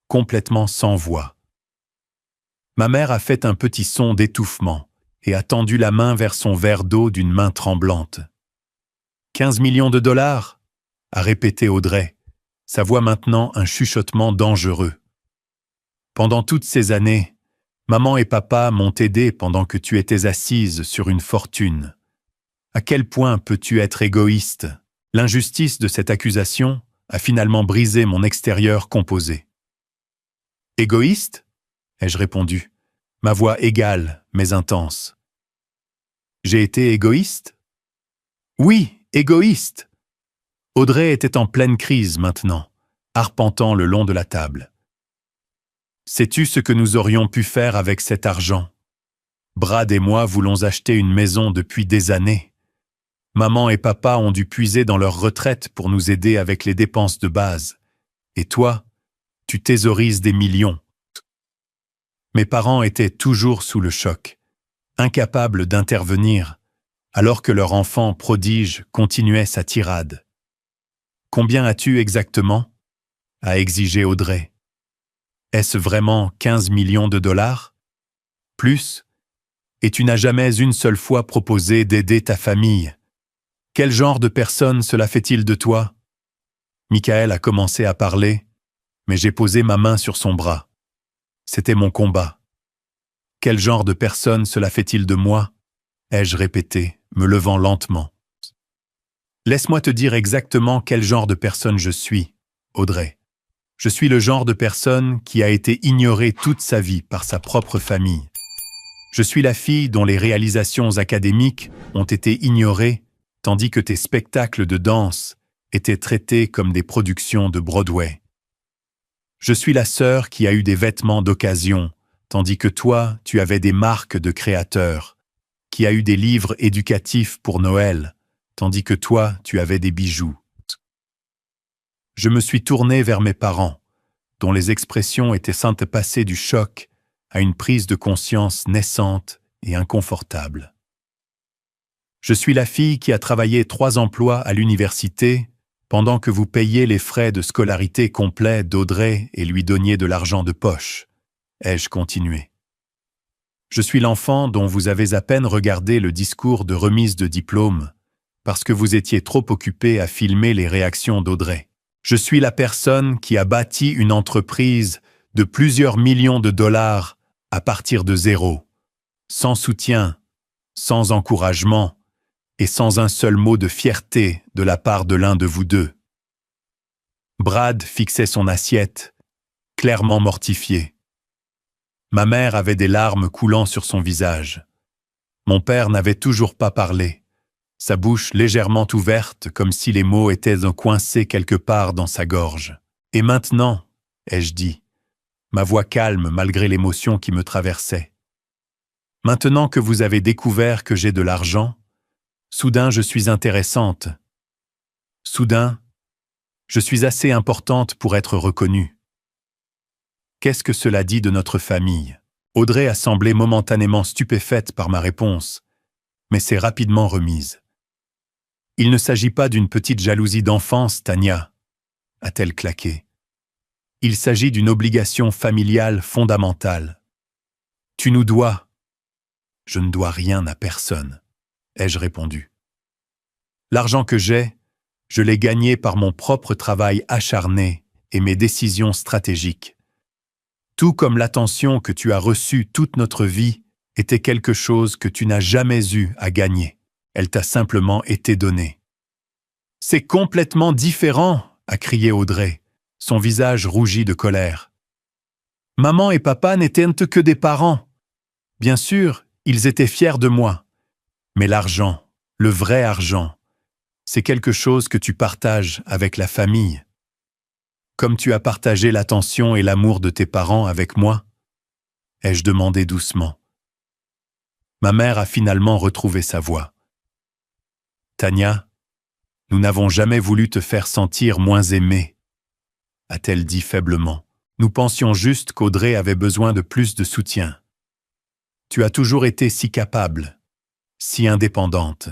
complètement sans voix. Ma mère a fait un petit son d'étouffement et a tendu la main vers son verre d'eau d'une main tremblante. « 15 millions de dollars » a répété Audrey, sa voix maintenant un chuchotement dangereux. « Pendant toutes ces années, maman et papa m'ont aidé pendant que tu étais assise sur une fortune. À quel point peux-tu être égoïste? » L'injustice de cette accusation a finalement brisé mon extérieur composé. « Égoïste » ai-je répondu, ma voix égale mais intense. « J'ai été égoïste ?» « Oui, égoïste !» Audrey était en pleine crise maintenant, arpentant le long de la table. « Sais-tu ce que nous aurions pu faire avec cet argent? Brad et moi voulons acheter une maison depuis des années. Maman et papa ont dû puiser dans leur retraite pour nous aider avec les dépenses de base. Et toi, tu thésaurises des millions. » Mes parents étaient toujours sous le choc, incapables d'intervenir, alors que leur enfant prodige continuait sa tirade. « Combien as-tu exactement » a exigé Audrey. « Est-ce vraiment 15 millions de dollars? Plus? Et tu n'as jamais une seule fois proposé d'aider ta famille. Quel genre de personne cela fait-il de toi ?» Michael a commencé à parler, mais j'ai posé ma main sur son bras. C'était mon combat. « Quel genre de personne cela fait-il de moi » ai-je répété, me levant lentement. « Laisse-moi te dire exactement quel genre de personne je suis, Audrey. Je suis le genre de personne qui a été ignorée toute sa vie par sa propre famille. Je suis la fille dont les réalisations académiques ont été ignorées, tandis que tes spectacles de danse étaient traités comme des productions de Broadway. Je suis la sœur qui a eu des vêtements d'occasion, tandis que toi, tu avais des marques de créateurs, qui a eu des livres éducatifs pour Noël, tandis que toi, tu avais des bijoux. Je me suis tourné vers mes parents, dont les expressions étaient saintes passées du choc à une prise de conscience naissante et inconfortable. Je suis la fille qui a travaillé 3 emplois à l'université pendant que vous payiez les frais de scolarité complets d'Audrey et lui donniez de l'argent de poche, ai-je continué. Je suis l'enfant dont vous avez à peine regardé le discours de remise de diplôme parce que vous étiez trop occupé à filmer les réactions d'Audrey. Je suis la personne qui a bâti une entreprise de plusieurs millions de dollars à partir de zéro, sans soutien, sans encouragement et sans un seul mot de fierté de la part de l'un de vous deux. Brad fixait son assiette, clairement mortifié. Ma mère avait des larmes coulant sur son visage. Mon père n'avait toujours pas parlé, sa bouche légèrement ouverte comme si les mots étaient coincés quelque part dans sa gorge. « Et maintenant » ai-je dit, ma voix calme malgré l'émotion qui me traversait. « Maintenant que vous avez découvert que j'ai de l'argent, soudain je suis intéressante. Soudain, je suis assez importante pour être reconnue. » Qu'est-ce que cela dit de notre famille? Audrey a semblé momentanément stupéfaite par ma réponse, mais s'est rapidement remise. « Il ne s'agit pas d'une petite jalousie d'enfance, Tania, » a-t-elle claqué. « Il s'agit d'une obligation familiale fondamentale. Tu nous dois. » « Je ne dois rien à personne, » ai-je répondu. « L'argent que j'ai, je l'ai gagné par mon propre travail acharné et mes décisions stratégiques. Tout comme l'attention que tu as reçue toute notre vie était quelque chose que tu n'as jamais eu à gagner. Elle t'a simplement été donnée. »« C'est complètement différent !» a crié Audrey, son visage rougi de colère. « Maman et papa n'étaient que des parents. Bien sûr, ils étaient fiers de moi. Mais l'argent, le vrai argent, c'est quelque chose que tu partages avec la famille. Comme tu as partagé l'attention et l'amour de tes parents avec moi, ai-je demandé doucement. Ma mère a finalement retrouvé sa voix. Tania, nous n'avons jamais voulu te faire sentir moins aimée, a-t-elle dit faiblement. Nous pensions juste qu'Audrey avait besoin de plus de soutien. Tu as toujours été si capable, si indépendante.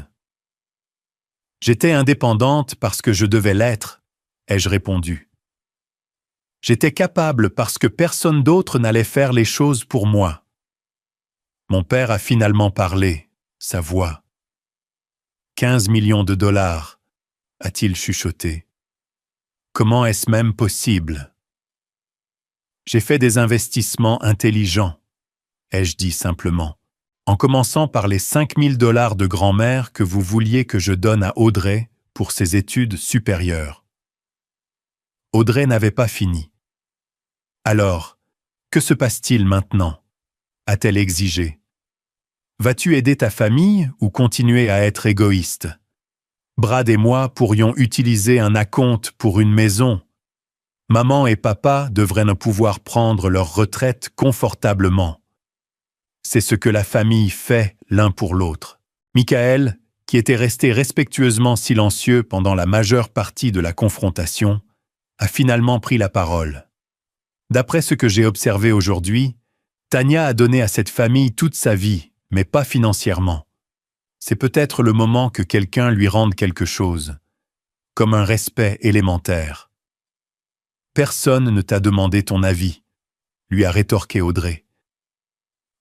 J'étais indépendante parce que je devais l'être, ai-je répondu. J'étais capable parce que personne d'autre n'allait faire les choses pour moi. Mon père a finalement parlé, sa voix. 15 millions de dollars, a-t-il chuchoté. Comment est-ce même possible? J'ai fait des investissements intelligents, ai-je dit simplement, en commençant par les 5 000 $ de grand-mère que vous vouliez que je donne à Audrey pour ses études supérieures. Audrey n'avait pas fini. Alors, que se passe-t-il maintenant? A-t-elle exigé. Vas-tu aider ta famille ou continuer à être égoïste? Brad et moi pourrions utiliser un acompte pour une maison. Maman et papa devraient ne pouvoir prendre leur retraite confortablement. C'est ce que la famille fait l'un pour l'autre. Michael, qui était resté respectueusement silencieux pendant la majeure partie de la confrontation, a finalement pris la parole. D'après ce que j'ai observé aujourd'hui, Tania a donné à cette famille toute sa vie, mais pas financièrement. C'est peut-être le moment que quelqu'un lui rende quelque chose, comme un respect élémentaire. Personne ne t'a demandé ton avis, lui a rétorqué Audrey.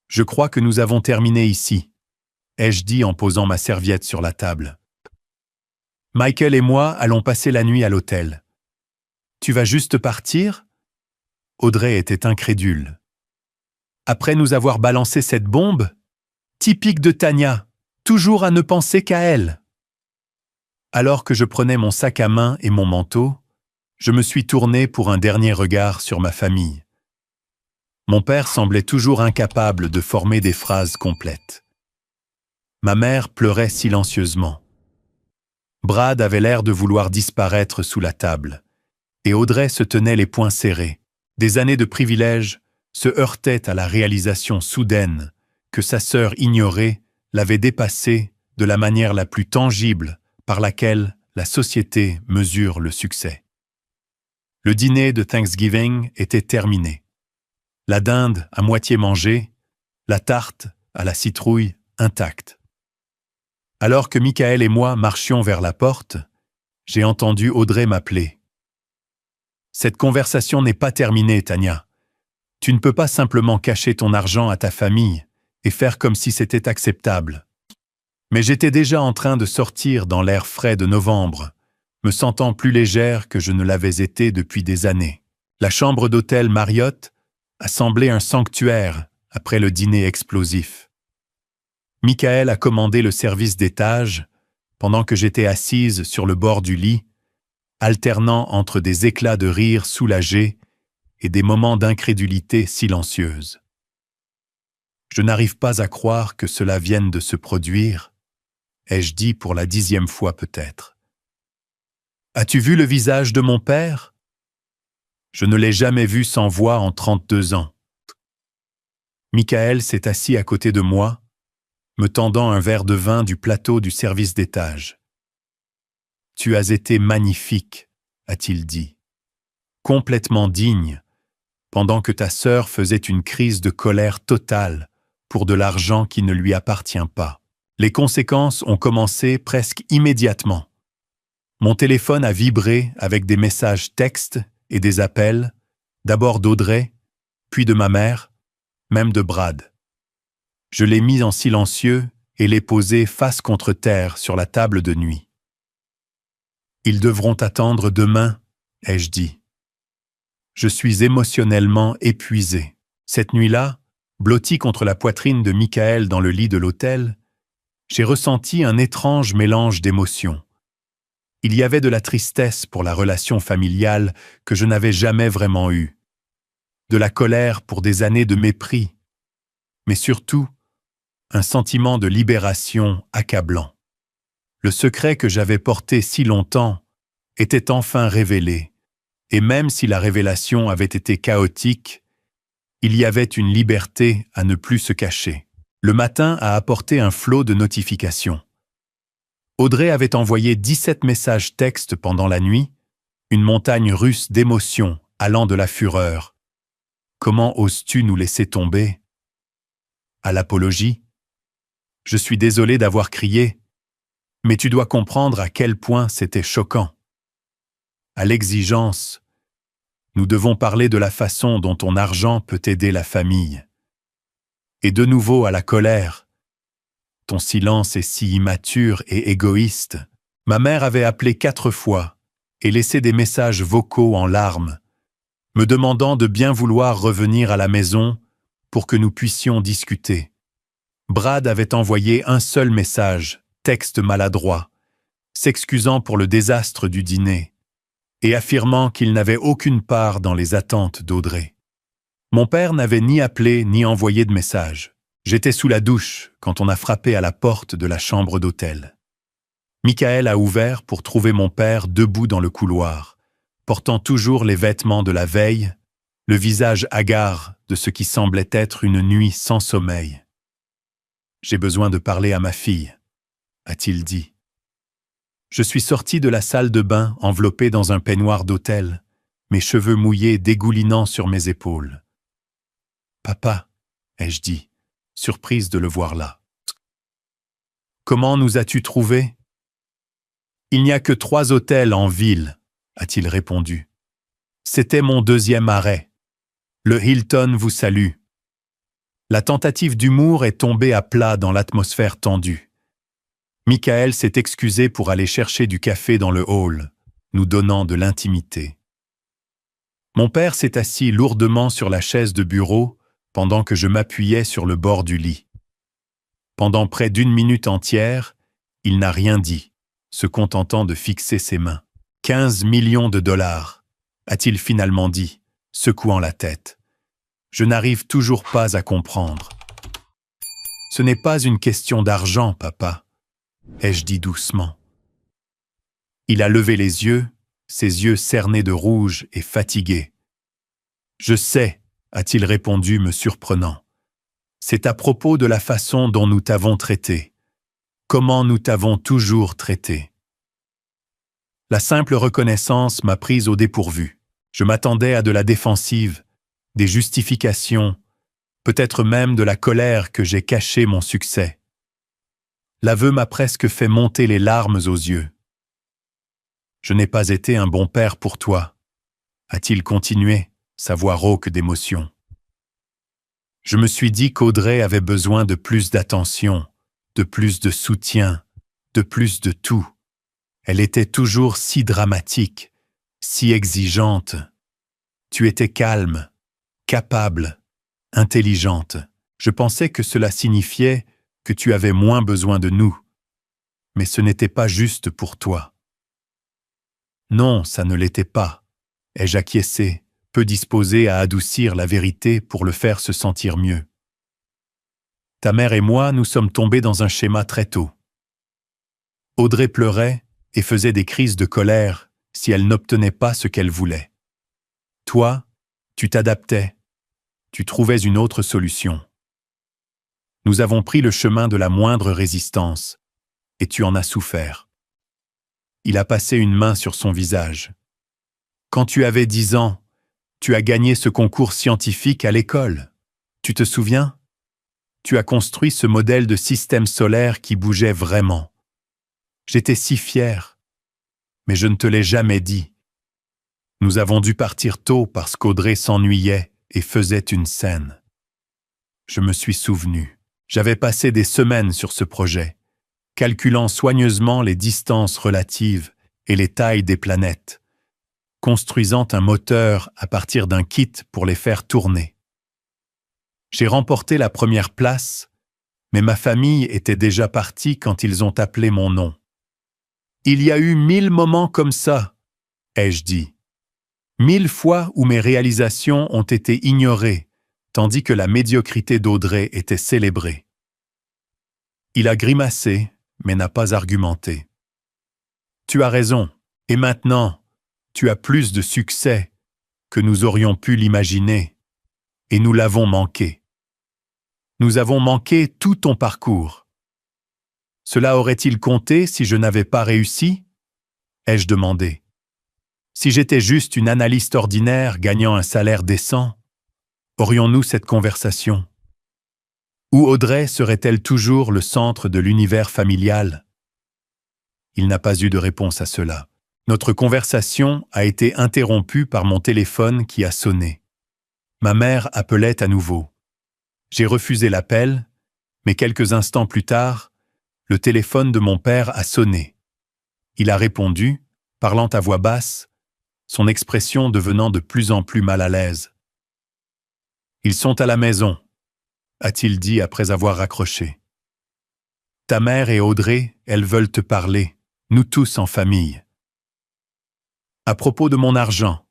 Je crois que nous avons terminé ici, ai-je dit en posant ma serviette sur la table. Michael et moi allons passer la nuit à l'hôtel. Tu vas juste partir? Audrey était incrédule. Après nous avoir balancé cette bombe? Typique de Tania, toujours à ne penser qu'à elle. Alors que je prenais mon sac à main et mon manteau, Je me suis tourné pour un dernier regard sur ma famille. Mon père semblait toujours incapable de former des phrases complètes. Ma mère pleurait silencieusement. Brad avait l'air de vouloir disparaître sous la table, et Audrey se tenait les poings serrés. Des années de privilèges se heurtaient à la réalisation soudaine que sa sœur ignorée l'avait dépassée de la manière la plus tangible par laquelle la société mesure le succès. Le dîner de Thanksgiving était terminé. La dinde à moitié mangée, la tarte à la citrouille intacte. Alors que Michael et moi marchions vers la porte, j'ai entendu Audrey m'appeler. « Cette conversation n'est pas terminée, Tania. Tu ne peux pas simplement cacher ton argent à ta famille et faire comme si c'était acceptable. » Mais j'étais déjà en train de sortir dans l'air frais de novembre, me sentant plus légère que je ne l'avais été depuis des années. La chambre d'hôtel Marriott a semblé un sanctuaire après le dîner explosif. Michael a commandé le service d'étage pendant que j'étais assise sur le bord du lit, alternant entre des éclats de rire soulagés et des moments d'incrédulité silencieuse. Je n'arrive pas à croire que cela vienne de se produire, ai-je dit pour la 10e fois peut-être. As-tu vu le visage de mon père? Je ne l'ai jamais vu sans voix en 32 ans. Michael s'est assis à côté de moi, me tendant un verre de vin du plateau du service d'étage. « Tu as été magnifique, a-t-il dit, complètement digne, pendant que ta sœur faisait une crise de colère totale pour de l'argent qui ne lui appartient pas. Les conséquences ont commencé presque immédiatement. Mon téléphone a vibré avec des messages textes et des appels, d'abord d'Audrey, puis de ma mère, même de Brad. Je l'ai mis en silencieux et l'ai posé face contre terre sur la table de nuit. Ils devront attendre demain, ai-je dit. Je suis émotionnellement épuisé. Cette nuit-là, blotti contre la poitrine de Michael dans le lit de l'hôtel, j'ai ressenti un étrange mélange d'émotions. Il y avait de la tristesse pour la relation familiale que je n'avais jamais vraiment eue, de la colère pour des années de mépris, mais surtout, un sentiment de libération accablant. Le secret que j'avais porté si longtemps était enfin révélé, et même si la révélation avait été chaotique, il y avait une liberté à ne plus se cacher. Le matin a apporté un flot de notifications. Audrey avait envoyé 17 messages textes pendant la nuit, une montagne russe d'émotions allant de la fureur. Comment oses-tu nous laisser tomber? À l'apologie. Je suis désolé d'avoir crié, mais tu dois comprendre à quel point c'était choquant. À l'exigence, nous devons parler de la façon dont ton argent peut aider la famille. Et de nouveau à la colère. Ton silence est si immature et égoïste. Ma mère avait appelé 4 fois et laissé des messages vocaux en larmes, me demandant de bien vouloir revenir à la maison pour que nous puissions discuter. Brad avait envoyé un seul message, texte maladroit, s'excusant pour le désastre du dîner et affirmant qu'il n'avait aucune part dans les attentes d'Audrey. Mon père n'avait ni appelé ni envoyé de message. J'étais sous la douche quand on a frappé à la porte de la chambre d'hôtel. Michael a ouvert pour trouver mon père debout dans le couloir, portant toujours les vêtements de la veille, le visage hagard de ce qui semblait être une nuit sans sommeil. « J'ai besoin de parler à ma fille », a-t-il dit. Je suis sorti de la salle de bain enveloppé dans un peignoir d'hôtel, mes cheveux mouillés dégoulinant sur mes épaules. « Papa », ai-je dit, surprise de le voir là. « Comment nous as-tu trouvés ? » « Il n'y a que 3 hôtels en ville, » a-t-il répondu. « C'était mon 2e arrêt. Le Hilton vous salue. » La tentative d'humour est tombée à plat dans l'atmosphère tendue. Michael s'est excusé pour aller chercher du café dans le hall, nous donnant de l'intimité. Mon père s'est assis lourdement sur la chaise de bureau pendant que je m'appuyais sur le bord du lit. Pendant près d'1 minute entière, il n'a rien dit, se contentant de fixer ses mains. 15 millions de dollars, a-t-il finalement dit, secouant la tête. Je n'arrive toujours pas à comprendre. Ce n'est pas une question d'argent, papa, ai-je dit doucement. Il a levé les yeux, ses yeux cernés de rouge et fatigués. Je sais, a-t-il répondu, me surprenant. C'est à propos de la façon dont nous t'avons traité. Comment nous t'avons toujours traité. La simple reconnaissance m'a prise au dépourvu. Je m'attendais à de la défensive, des justifications, peut-être même de la colère que j'ai caché mon succès. L'aveu m'a presque fait monter les larmes aux yeux. Je n'ai pas été un bon père pour toi, a-t-il continué, sa voix rauque d'émotion. Je me suis dit qu'Audrey avait besoin de plus d'attention, de plus de soutien, de plus de tout. Elle était toujours si dramatique, si exigeante. Tu étais calme, capable, intelligente. Je pensais que cela signifiait que tu avais moins besoin de nous. Mais ce n'était pas juste pour toi. Non, ça ne l'était pas, ai-je acquiescé, peu disposé à adoucir la vérité pour le faire se sentir mieux. Ta mère et moi, nous sommes tombés dans un schéma très tôt. Audrey pleurait et faisait des crises de colère si elle n'obtenait pas ce qu'elle voulait. Toi, tu t'adaptais, tu trouvais une autre solution. Nous avons pris le chemin de la moindre résistance, et tu en as souffert. Il a passé une main sur son visage. Quand tu avais 10 ans, tu as gagné ce concours scientifique à l'école. Tu te souviens? Tu as construit ce modèle de système solaire qui bougeait vraiment. J'étais si fier, mais je ne te l'ai jamais dit. Nous avons dû partir tôt parce qu'Audrey s'ennuyait et faisait une scène. Je me suis souvenu. J'avais passé des semaines sur ce projet, calculant soigneusement les distances relatives et les tailles des planètes, construisant un moteur à partir d'un kit pour les faire tourner. J'ai remporté la première place, mais ma famille était déjà partie quand ils ont appelé mon nom. Il y a eu 1000 moments comme ça, ai-je dit. 1000 fois où mes réalisations ont été ignorées, tandis que la médiocrité d'Audrey était célébrée. Il a grimacé, mais n'a pas argumenté. Tu as raison, et maintenant, tu as plus de succès que nous aurions pu l'imaginer, et nous l'avons manqué. Nous avons manqué tout ton parcours. Cela aurait-il compté si je n'avais pas réussi? Ai-je demandé. Si j'étais juste une analyste ordinaire gagnant un salaire décent, aurions-nous cette conversation? Ou Audrey serait-elle toujours le centre de l'univers familial? Il n'a pas eu de réponse à cela. Notre conversation a été interrompue par mon téléphone qui a sonné. Ma mère appelait à nouveau. J'ai refusé l'appel, mais quelques instants plus tard, le téléphone de mon père a sonné. Il a répondu, parlant à voix basse, son expression devenant de plus en plus mal à l'aise. « Ils sont à la maison », a-t-il dit après avoir raccroché. « Ta mère et Audrey, elles veulent te parler, nous tous en famille. » À propos de mon argent,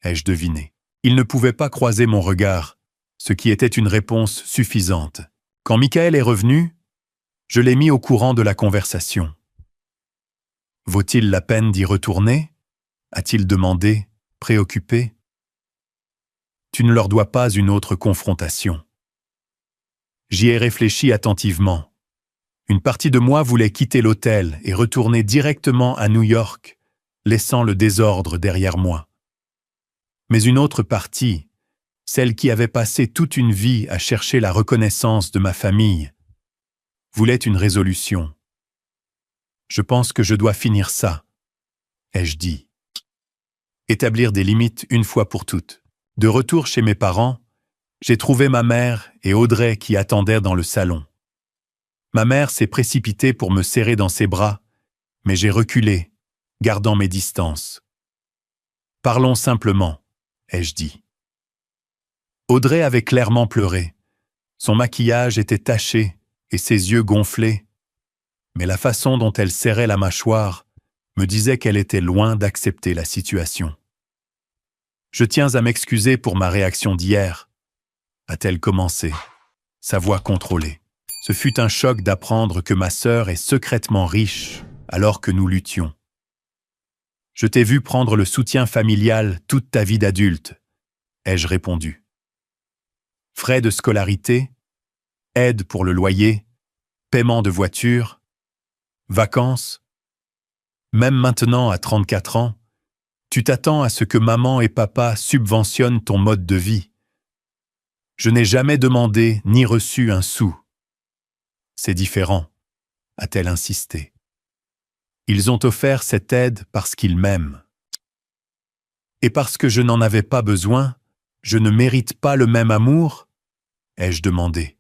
ai-je deviné. Il ne pouvait pas croiser mon regard, ce qui était une réponse suffisante. Quand Michael est revenu, je l'ai mis au courant de la conversation. « Vaut-il la peine d'y retourner » a-t-il demandé, préoccupé. « Tu ne leur dois pas une autre confrontation. » J'y ai réfléchi attentivement. Une partie de moi voulait quitter l'hôtel et retourner directement à New York, laissant le désordre derrière moi. Mais une autre partie, celle qui avait passé toute une vie à chercher la reconnaissance de ma famille, voulait une résolution. « Je pense que je dois finir ça, » ai-je dit. Établir des limites une fois pour toutes. De retour chez mes parents, j'ai trouvé ma mère et Audrey qui attendaient dans le salon. Ma mère s'est précipitée pour me serrer dans ses bras, mais j'ai reculé, gardant mes distances. « Parlons simplement, » ai-je dit. Audrey avait clairement pleuré. Son maquillage était taché et ses yeux gonflés, mais la façon dont elle serrait la mâchoire me disait qu'elle était loin d'accepter la situation. Je tiens à m'excuser pour ma réaction d'hier, a-t-elle commencé, sa voix contrôlée. Ce fut un choc d'apprendre que ma sœur est secrètement riche alors que nous luttions. Je t'ai vu prendre le soutien familial toute ta vie d'adulte, ai-je répondu. Frais de scolarité, aide pour le loyer, paiement de voiture, vacances. Même maintenant, à 34 ans, tu t'attends à ce que maman et papa subventionnent ton mode de vie. Je n'ai jamais demandé ni reçu un sou. C'est différent, a-t-elle insisté. Ils ont offert cette aide parce qu'ils m'aiment. Et parce que je n'en avais pas besoin, je ne mérite pas le même amour, ai-je demandé.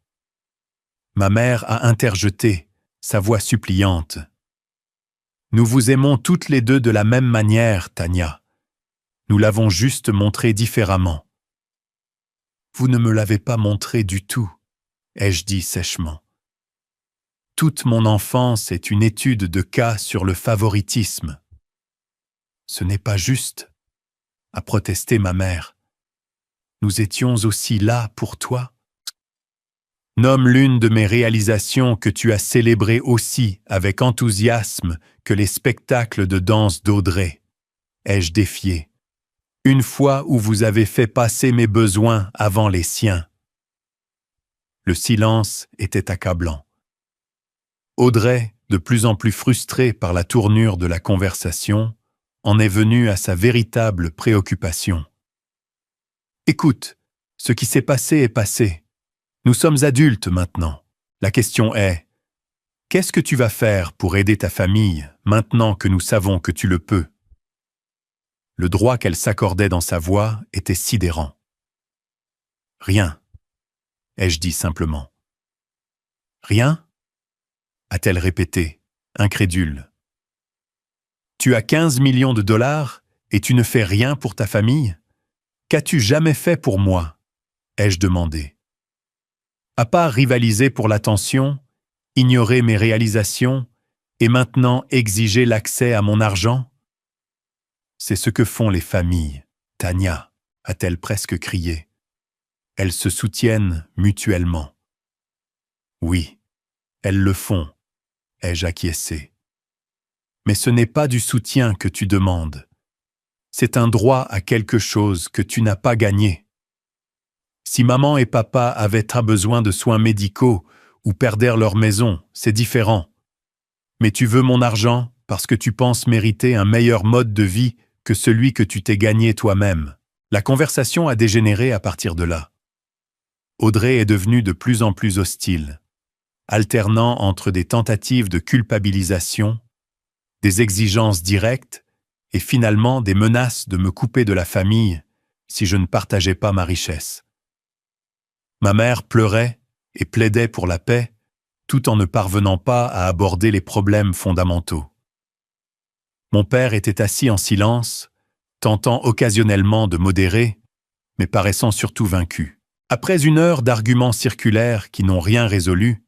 Ma mère a interjeté, sa voix suppliante. Nous vous aimons toutes les deux de la même manière, Tania. Nous l'avons juste montré différemment. Vous ne me l'avez pas montré du tout, ai-je dit sèchement. Toute mon enfance est une étude de cas sur le favoritisme. Ce n'est pas juste, a protesté ma mère. Nous étions aussi là pour toi. Nomme l'une de mes réalisations que tu as célébrées aussi avec enthousiasme que les spectacles de danse d'Audrey, ai-je défié. Une fois où vous avez fait passer mes besoins avant les siens. Le silence était accablant. Audrey, de plus en plus frustrée par la tournure de la conversation, en est venue à sa véritable préoccupation. Écoute, ce qui s'est passé est passé. Nous sommes adultes maintenant. La question est, qu'est-ce que tu vas faire pour aider ta famille maintenant que nous savons que tu le peux? Le droit qu'elle s'accordait dans sa voix était sidérant. Rien, ai-je dit simplement. Rien? A-t-elle répété, incrédule. Tu as 15 millions de dollars et tu ne fais rien pour ta famille? Qu'as-tu jamais fait pour moi? Ai-je demandé. À part rivaliser pour l'attention, ignorer mes réalisations et maintenant exiger l'accès à mon argent? C'est ce que font les familles, Tania, a-t-elle presque crié. Elles se soutiennent mutuellement. Oui, elles le font, ai-je acquiescé. Mais ce n'est pas du soutien que tu demandes. C'est un droit à quelque chose que tu n'as pas gagné. Si maman et papa avaient besoin de soins médicaux ou perdèrent leur maison, c'est différent. Mais tu veux mon argent parce que tu penses mériter un meilleur mode de vie que celui que tu t'es gagné toi-même. La conversation a dégénéré à partir de là. Audrey est devenue de plus en plus hostile, alternant entre des tentatives de culpabilisation, des exigences directes et finalement des menaces de me couper de la famille si je ne partageais pas ma richesse. Ma mère pleurait et plaidait pour la paix, tout en ne parvenant pas à aborder les problèmes fondamentaux. Mon père était assis en silence, tentant occasionnellement de modérer, mais paraissant surtout vaincu. Après une heure d'arguments circulaires qui n'ont rien résolu,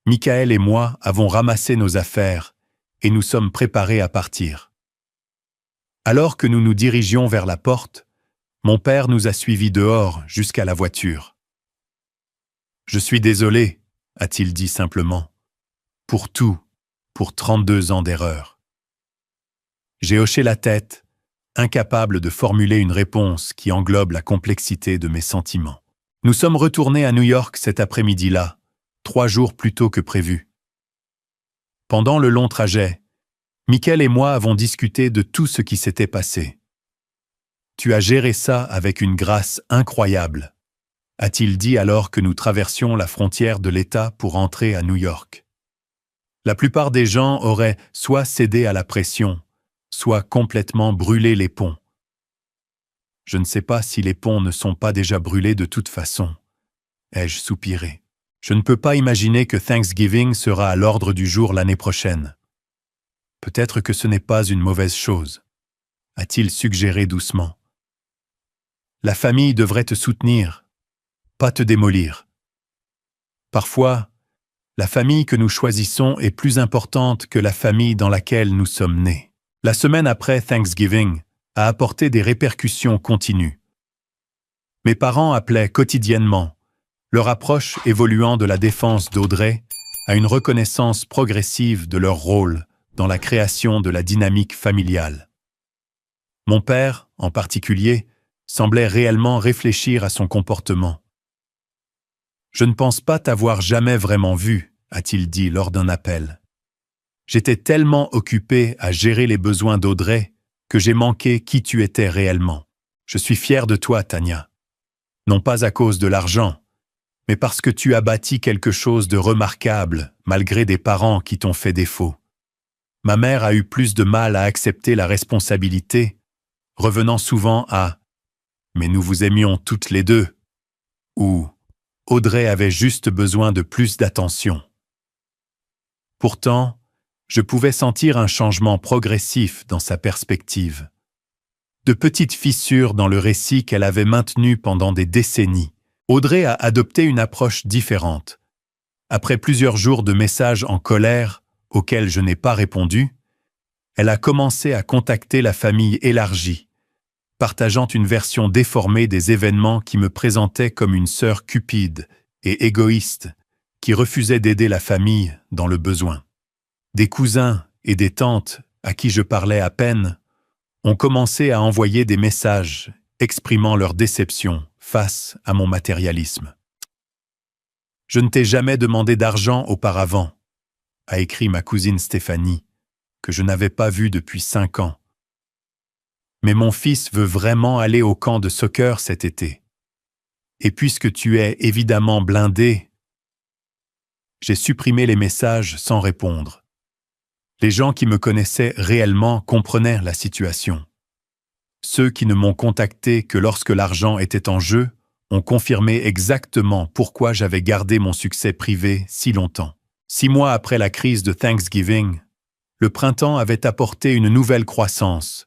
Michael et moi avons ramassé nos affaires et nous sommes préparés à partir. Alors que nous nous dirigions vers la porte, mon père nous a suivis dehors jusqu'à la voiture. « Je suis désolé », a-t-il dit simplement, « pour tout, pour 32 ans d'erreur. » J'ai hoché la tête, incapable de formuler une réponse qui englobe la complexité de mes sentiments. Nous sommes retournés à New York cet après-midi-là, 3 jours plus tôt que prévu. Pendant le long trajet, Michael et moi avons discuté de tout ce qui s'était passé. « Tu as géré ça avec une grâce incroyable », a-t-il dit alors que nous traversions la frontière de l'État pour entrer à New York. La plupart des gens auraient soit cédé à la pression, soit complètement brûlé les ponts. Je ne sais pas si les ponts ne sont pas déjà brûlés de toute façon, ai-je soupiré. Je ne peux pas imaginer que Thanksgiving sera à l'ordre du jour l'année prochaine. Peut-être que ce n'est pas une mauvaise chose, a-t-il suggéré doucement. La famille devrait te soutenir, pas te démolir. Parfois, la famille que nous choisissons est plus importante que la famille dans laquelle nous sommes nés. La semaine après Thanksgiving a apporté des répercussions continues. Mes parents appelaient quotidiennement, leur approche évoluant de la défense d'Audrey à une reconnaissance progressive de leur rôle dans la création de la dynamique familiale. Mon père, en particulier, semblait réellement réfléchir à son comportement. « Je ne pense pas t'avoir jamais vraiment vu », a-t-il dit lors d'un appel. J'étais tellement occupé à gérer les besoins d'Audrey que j'ai manqué qui tu étais réellement. Je suis fier de toi, Tania. Non pas à cause de l'argent, mais parce que tu as bâti quelque chose de remarquable malgré des parents qui t'ont fait défaut. Ma mère a eu plus de mal à accepter la responsabilité, revenant souvent à « mais nous vous aimions toutes les deux » ou « Audrey avait juste besoin de plus d'attention ». Pourtant, je pouvais sentir un changement progressif dans sa perspective. De petites fissures dans le récit qu'elle avait maintenu pendant des décennies. Audrey a adopté une approche différente. Après plusieurs jours de messages en colère, auxquels je n'ai pas répondu, elle a commencé à contacter la famille élargie, partageant une version déformée des événements qui me présentaient comme une sœur cupide et égoïste qui refusait d'aider la famille dans le besoin. Des cousins et des tantes, à qui je parlais à peine, ont commencé à envoyer des messages exprimant leur déception face à mon matérialisme. « Je ne t'ai jamais demandé d'argent auparavant », a écrit ma cousine Stéphanie, que je n'avais pas vue depuis 5 ans. « Mais mon fils veut vraiment aller au camp de soccer cet été. Et puisque tu es évidemment blindé, j'ai supprimé les messages sans répondre. Les gens qui me connaissaient réellement comprenaient la situation. Ceux qui ne m'ont contacté que lorsque l'argent était en jeu ont confirmé exactement pourquoi j'avais gardé mon succès privé si longtemps. 6 mois après la crise de Thanksgiving, le printemps avait apporté une nouvelle croissance,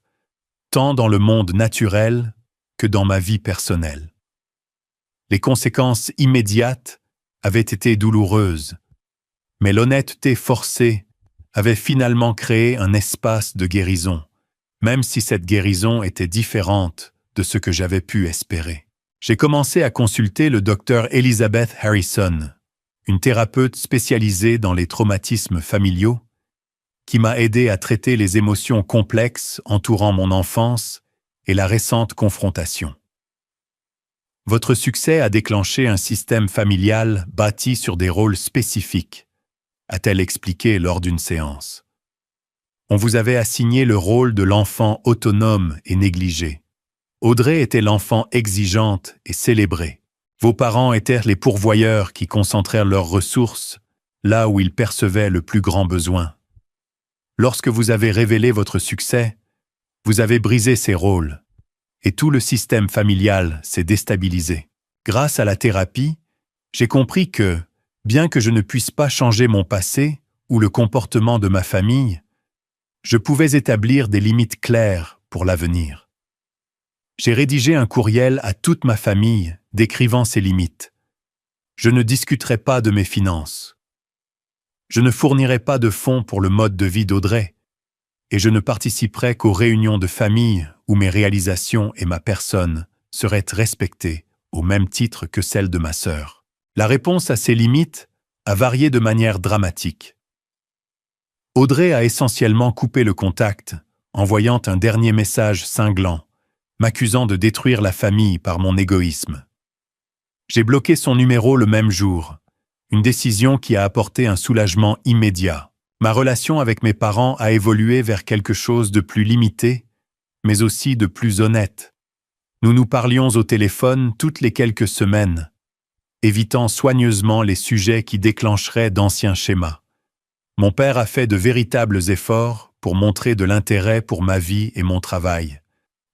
tant dans le monde naturel que dans ma vie personnelle. Les conséquences immédiates avaient été douloureuses, mais l'honnêteté forcée avait finalement créé un espace de guérison, même si cette guérison était différente de ce que j'avais pu espérer. J'ai commencé à consulter le docteur Elizabeth Harrison, une thérapeute spécialisée dans les traumatismes familiaux, qui m'a aidé à traiter les émotions complexes entourant mon enfance et la récente confrontation. Votre succès a déclenché un système familial bâti sur des rôles spécifiques, a-t-elle expliqué lors d'une séance. On vous avait assigné le rôle de l'enfant autonome et négligé. Audrey était l'enfant exigeante et célébrée. Vos parents étaient les pourvoyeurs qui concentrèrent leurs ressources là où ils percevaient le plus grand besoin. Lorsque vous avez révélé votre succès, vous avez brisé ces rôles, et tout le système familial s'est déstabilisé. Grâce à la thérapie, j'ai compris que, bien que je ne puisse pas changer mon passé ou le comportement de ma famille, je pouvais établir des limites claires pour l'avenir. J'ai rédigé un courriel à toute ma famille décrivant ces limites. Je ne discuterai pas de mes finances. Je ne fournirai pas de fonds pour le mode de vie d'Audrey, et je ne participerai qu'aux réunions de famille où mes réalisations et ma personne seraient respectées au même titre que celles de ma sœur. La réponse à ces limites a varié de manière dramatique. Audrey a essentiellement coupé le contact, envoyant un dernier message cinglant, m'accusant de détruire la famille par mon égoïsme. J'ai bloqué son numéro le même jour, une décision qui a apporté un soulagement immédiat. Ma relation avec mes parents a évolué vers quelque chose de plus limité, mais aussi de plus honnête. Nous nous parlions au téléphone toutes les quelques semaines, évitant soigneusement les sujets qui déclencheraient d'anciens schémas. Mon père a fait de véritables efforts pour montrer de l'intérêt pour ma vie et mon travail,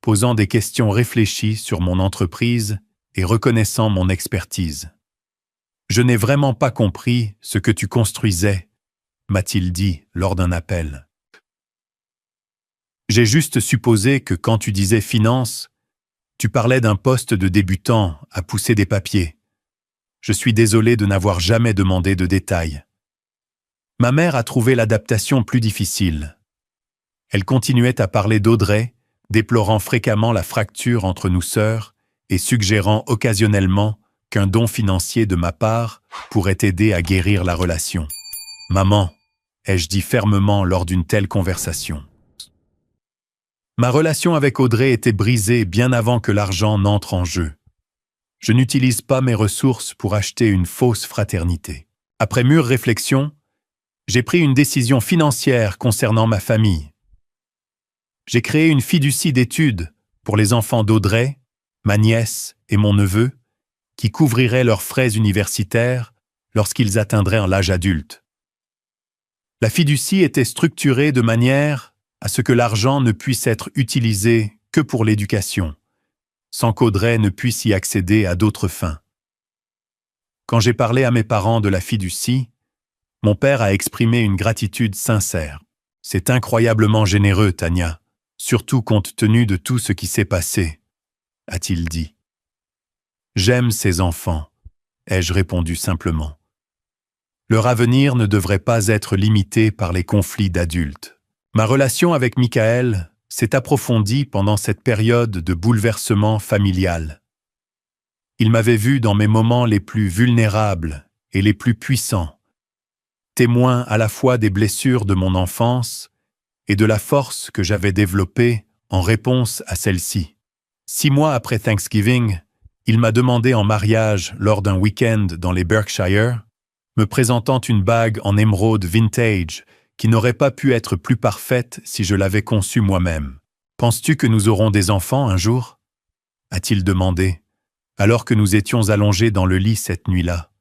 posant des questions réfléchies sur mon entreprise et reconnaissant mon expertise. « Je n'ai vraiment pas compris ce que tu construisais », m'a-t-il dit lors d'un appel. J'ai juste supposé que quand tu disais finance, tu parlais d'un poste de débutant à pousser des papiers. Je suis désolé de n'avoir jamais demandé de détails. Ma mère a trouvé l'adaptation plus difficile. Elle continuait à parler d'Audrey, déplorant fréquemment la fracture entre nous sœurs et suggérant occasionnellement qu'un don financier de ma part pourrait aider à guérir la relation. « Maman », ai-je dit fermement lors d'une telle conversation. Ma relation avec Audrey était brisée bien avant que l'argent n'entre en jeu. Je n'utilise pas mes ressources pour acheter une fausse fraternité. Après mûre réflexion, j'ai pris une décision financière concernant ma famille. J'ai créé une fiducie d'études pour les enfants d'Audrey, ma nièce et mon neveu, qui couvrirait leurs frais universitaires lorsqu'ils atteindraient l'âge adulte. La fiducie était structurée de manière à ce que l'argent ne puisse être utilisé que pour l'éducation, sans qu'Audrey ne puisse y accéder à d'autres fins. Quand j'ai parlé à mes parents de la fiducie, mon père a exprimé une gratitude sincère. « C'est incroyablement généreux, Tania, surtout compte tenu de tout ce qui s'est passé, » a-t-il dit. « J'aime ces enfants, » ai-je répondu simplement. Leur avenir ne devrait pas être limité par les conflits d'adultes. Ma relation avec Michael s'est approfondie pendant cette période de bouleversement familial. Il m'avait vu dans mes moments les plus vulnérables et les plus puissants, témoin à la fois des blessures de mon enfance et de la force que j'avais développée en réponse à celle-ci. 6 mois après Thanksgiving, il m'a demandé en mariage lors d'un week-end dans les Berkshire, me présentant une bague en émeraude vintage qui n'aurait pas pu être plus parfaite si je l'avais conçue moi-même. « Penses-tu que nous aurons des enfants un jour ?» a-t-il demandé, alors que nous étions allongés dans le lit cette nuit-là.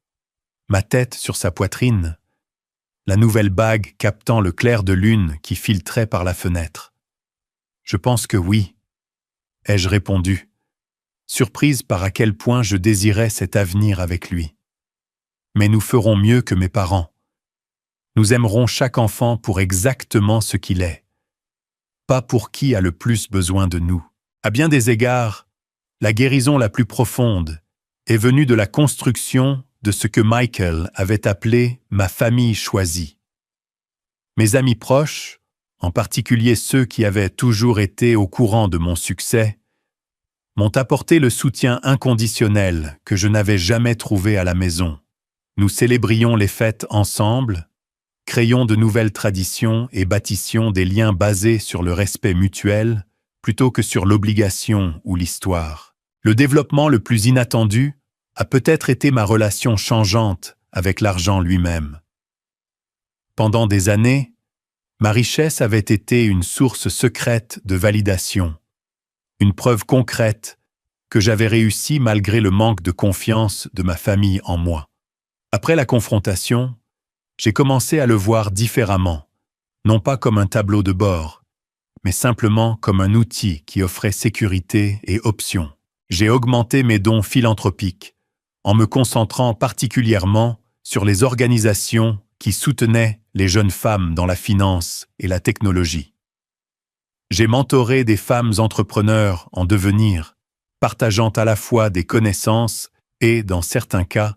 Ma tête sur sa poitrine, la nouvelle bague captant le clair de lune qui filtrait par la fenêtre. « Je pense que oui, » ai-je répondu, surprise par à quel point je désirais cet avenir avec lui. Mais nous ferons mieux que mes parents. Nous aimerons chaque enfant pour exactement ce qu'il est, pas pour qui a le plus besoin de nous. À bien des égards, la guérison la plus profonde est venue de la construction de ce que Michael avait appelé « ma famille choisie ». Mes amis proches, en particulier ceux qui avaient toujours été au courant de mon succès, m'ont apporté le soutien inconditionnel que je n'avais jamais trouvé à la maison. Nous célébrions les fêtes ensemble, créions de nouvelles traditions et bâtissions des liens basés sur le respect mutuel plutôt que sur l'obligation ou l'histoire. Le développement le plus inattendu a peut-être été ma relation changeante avec l'argent lui-même. Pendant des années, ma richesse avait été une source secrète de validation, une preuve concrète que j'avais réussi malgré le manque de confiance de ma famille en moi. Après la confrontation, j'ai commencé à le voir différemment, non pas comme un tableau de bord, mais simplement comme un outil qui offrait sécurité et options. J'ai augmenté mes dons philanthropiques, en me concentrant particulièrement sur les organisations qui soutenaient les jeunes femmes dans la finance et la technologie. J'ai mentoré des femmes entrepreneurs en devenir, partageant à la fois des connaissances et, dans certains cas,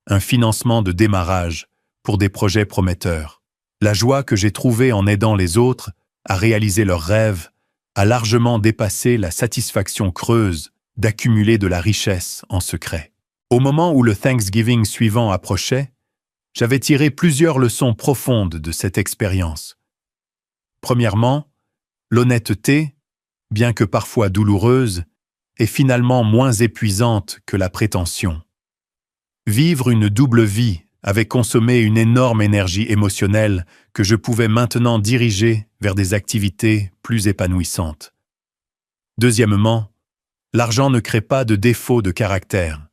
un financement de démarrage pour des projets prometteurs. La joie que j'ai trouvée en aidant les autres à réaliser leurs rêves a largement dépassé la satisfaction creuse d'accumuler de la richesse en secret. Au moment où le Thanksgiving suivant approchait, j'avais tiré plusieurs leçons profondes de cette expérience. Premièrement, l'honnêteté, bien que parfois douloureuse, est finalement moins épuisante que la prétention. Vivre une double vie avait consommé une énorme énergie émotionnelle que je pouvais maintenant diriger vers des activités plus épanouissantes. Deuxièmement, l'argent ne crée pas de défauts de caractère.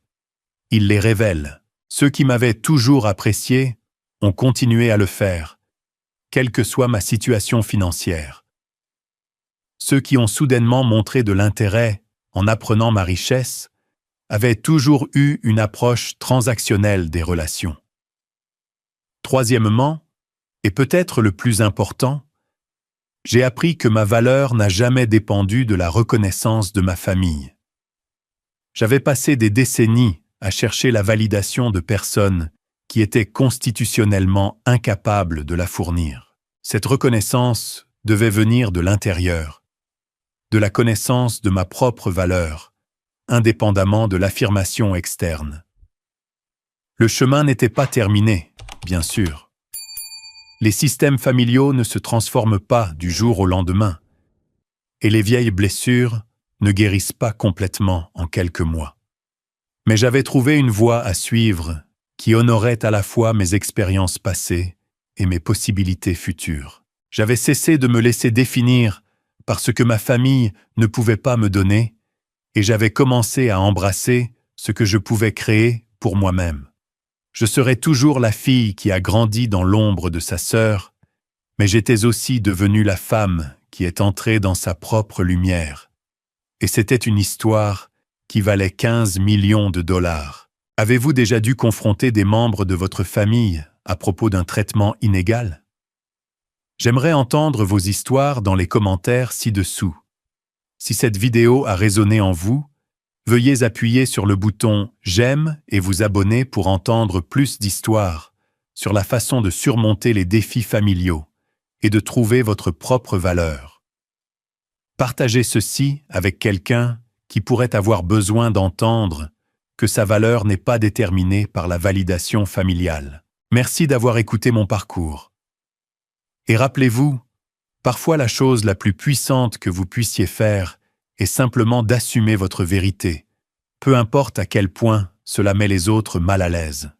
Il les révèle. Ceux qui m'avaient toujours apprécié ont continué à le faire, quelle que soit ma situation financière. Ceux qui ont soudainement montré de l'intérêt en apprenant ma richesse avaient toujours eu une approche transactionnelle des relations. Troisièmement, et peut-être le plus important, j'ai appris que ma valeur n'a jamais dépendu de la reconnaissance de ma famille. J'avais passé des décennies à chercher la validation de personnes qui étaient constitutionnellement incapables de la fournir. Cette reconnaissance devait venir de l'intérieur, de la connaissance de ma propre valeur, indépendamment de l'affirmation externe. Le chemin n'était pas terminé, bien sûr. Les systèmes familiaux ne se transforment pas du jour au lendemain, et les vieilles blessures ne guérissent pas complètement en quelques mois. Mais j'avais trouvé une voie à suivre qui honorait à la fois mes expériences passées et mes possibilités futures. J'avais cessé de me laisser définir par ce que ma famille ne pouvait pas me donner, et j'avais commencé à embrasser ce que je pouvais créer pour moi-même. Je serais toujours la fille qui a grandi dans l'ombre de sa sœur, mais j'étais aussi devenue la femme qui est entrée dans sa propre lumière. Et c'était une histoire qui valait 15 millions de dollars. Avez-vous déjà dû confronter des membres de votre famille à propos d'un traitement inégal? J'aimerais entendre vos histoires dans les commentaires ci-dessous. Si cette vidéo a résonné en vous, veuillez appuyer sur le bouton « J'aime » et vous abonner pour entendre plus d'histoires sur la façon de surmonter les défis familiaux et de trouver votre propre valeur. Partagez ceci avec quelqu'un qui pourrait avoir besoin d'entendre que sa valeur n'est pas déterminée par la validation familiale. Merci d'avoir écouté mon parcours. Et rappelez-vous, parfois la chose la plus puissante que vous puissiez faire est simplement d'assumer votre vérité, peu importe à quel point cela met les autres mal à l'aise.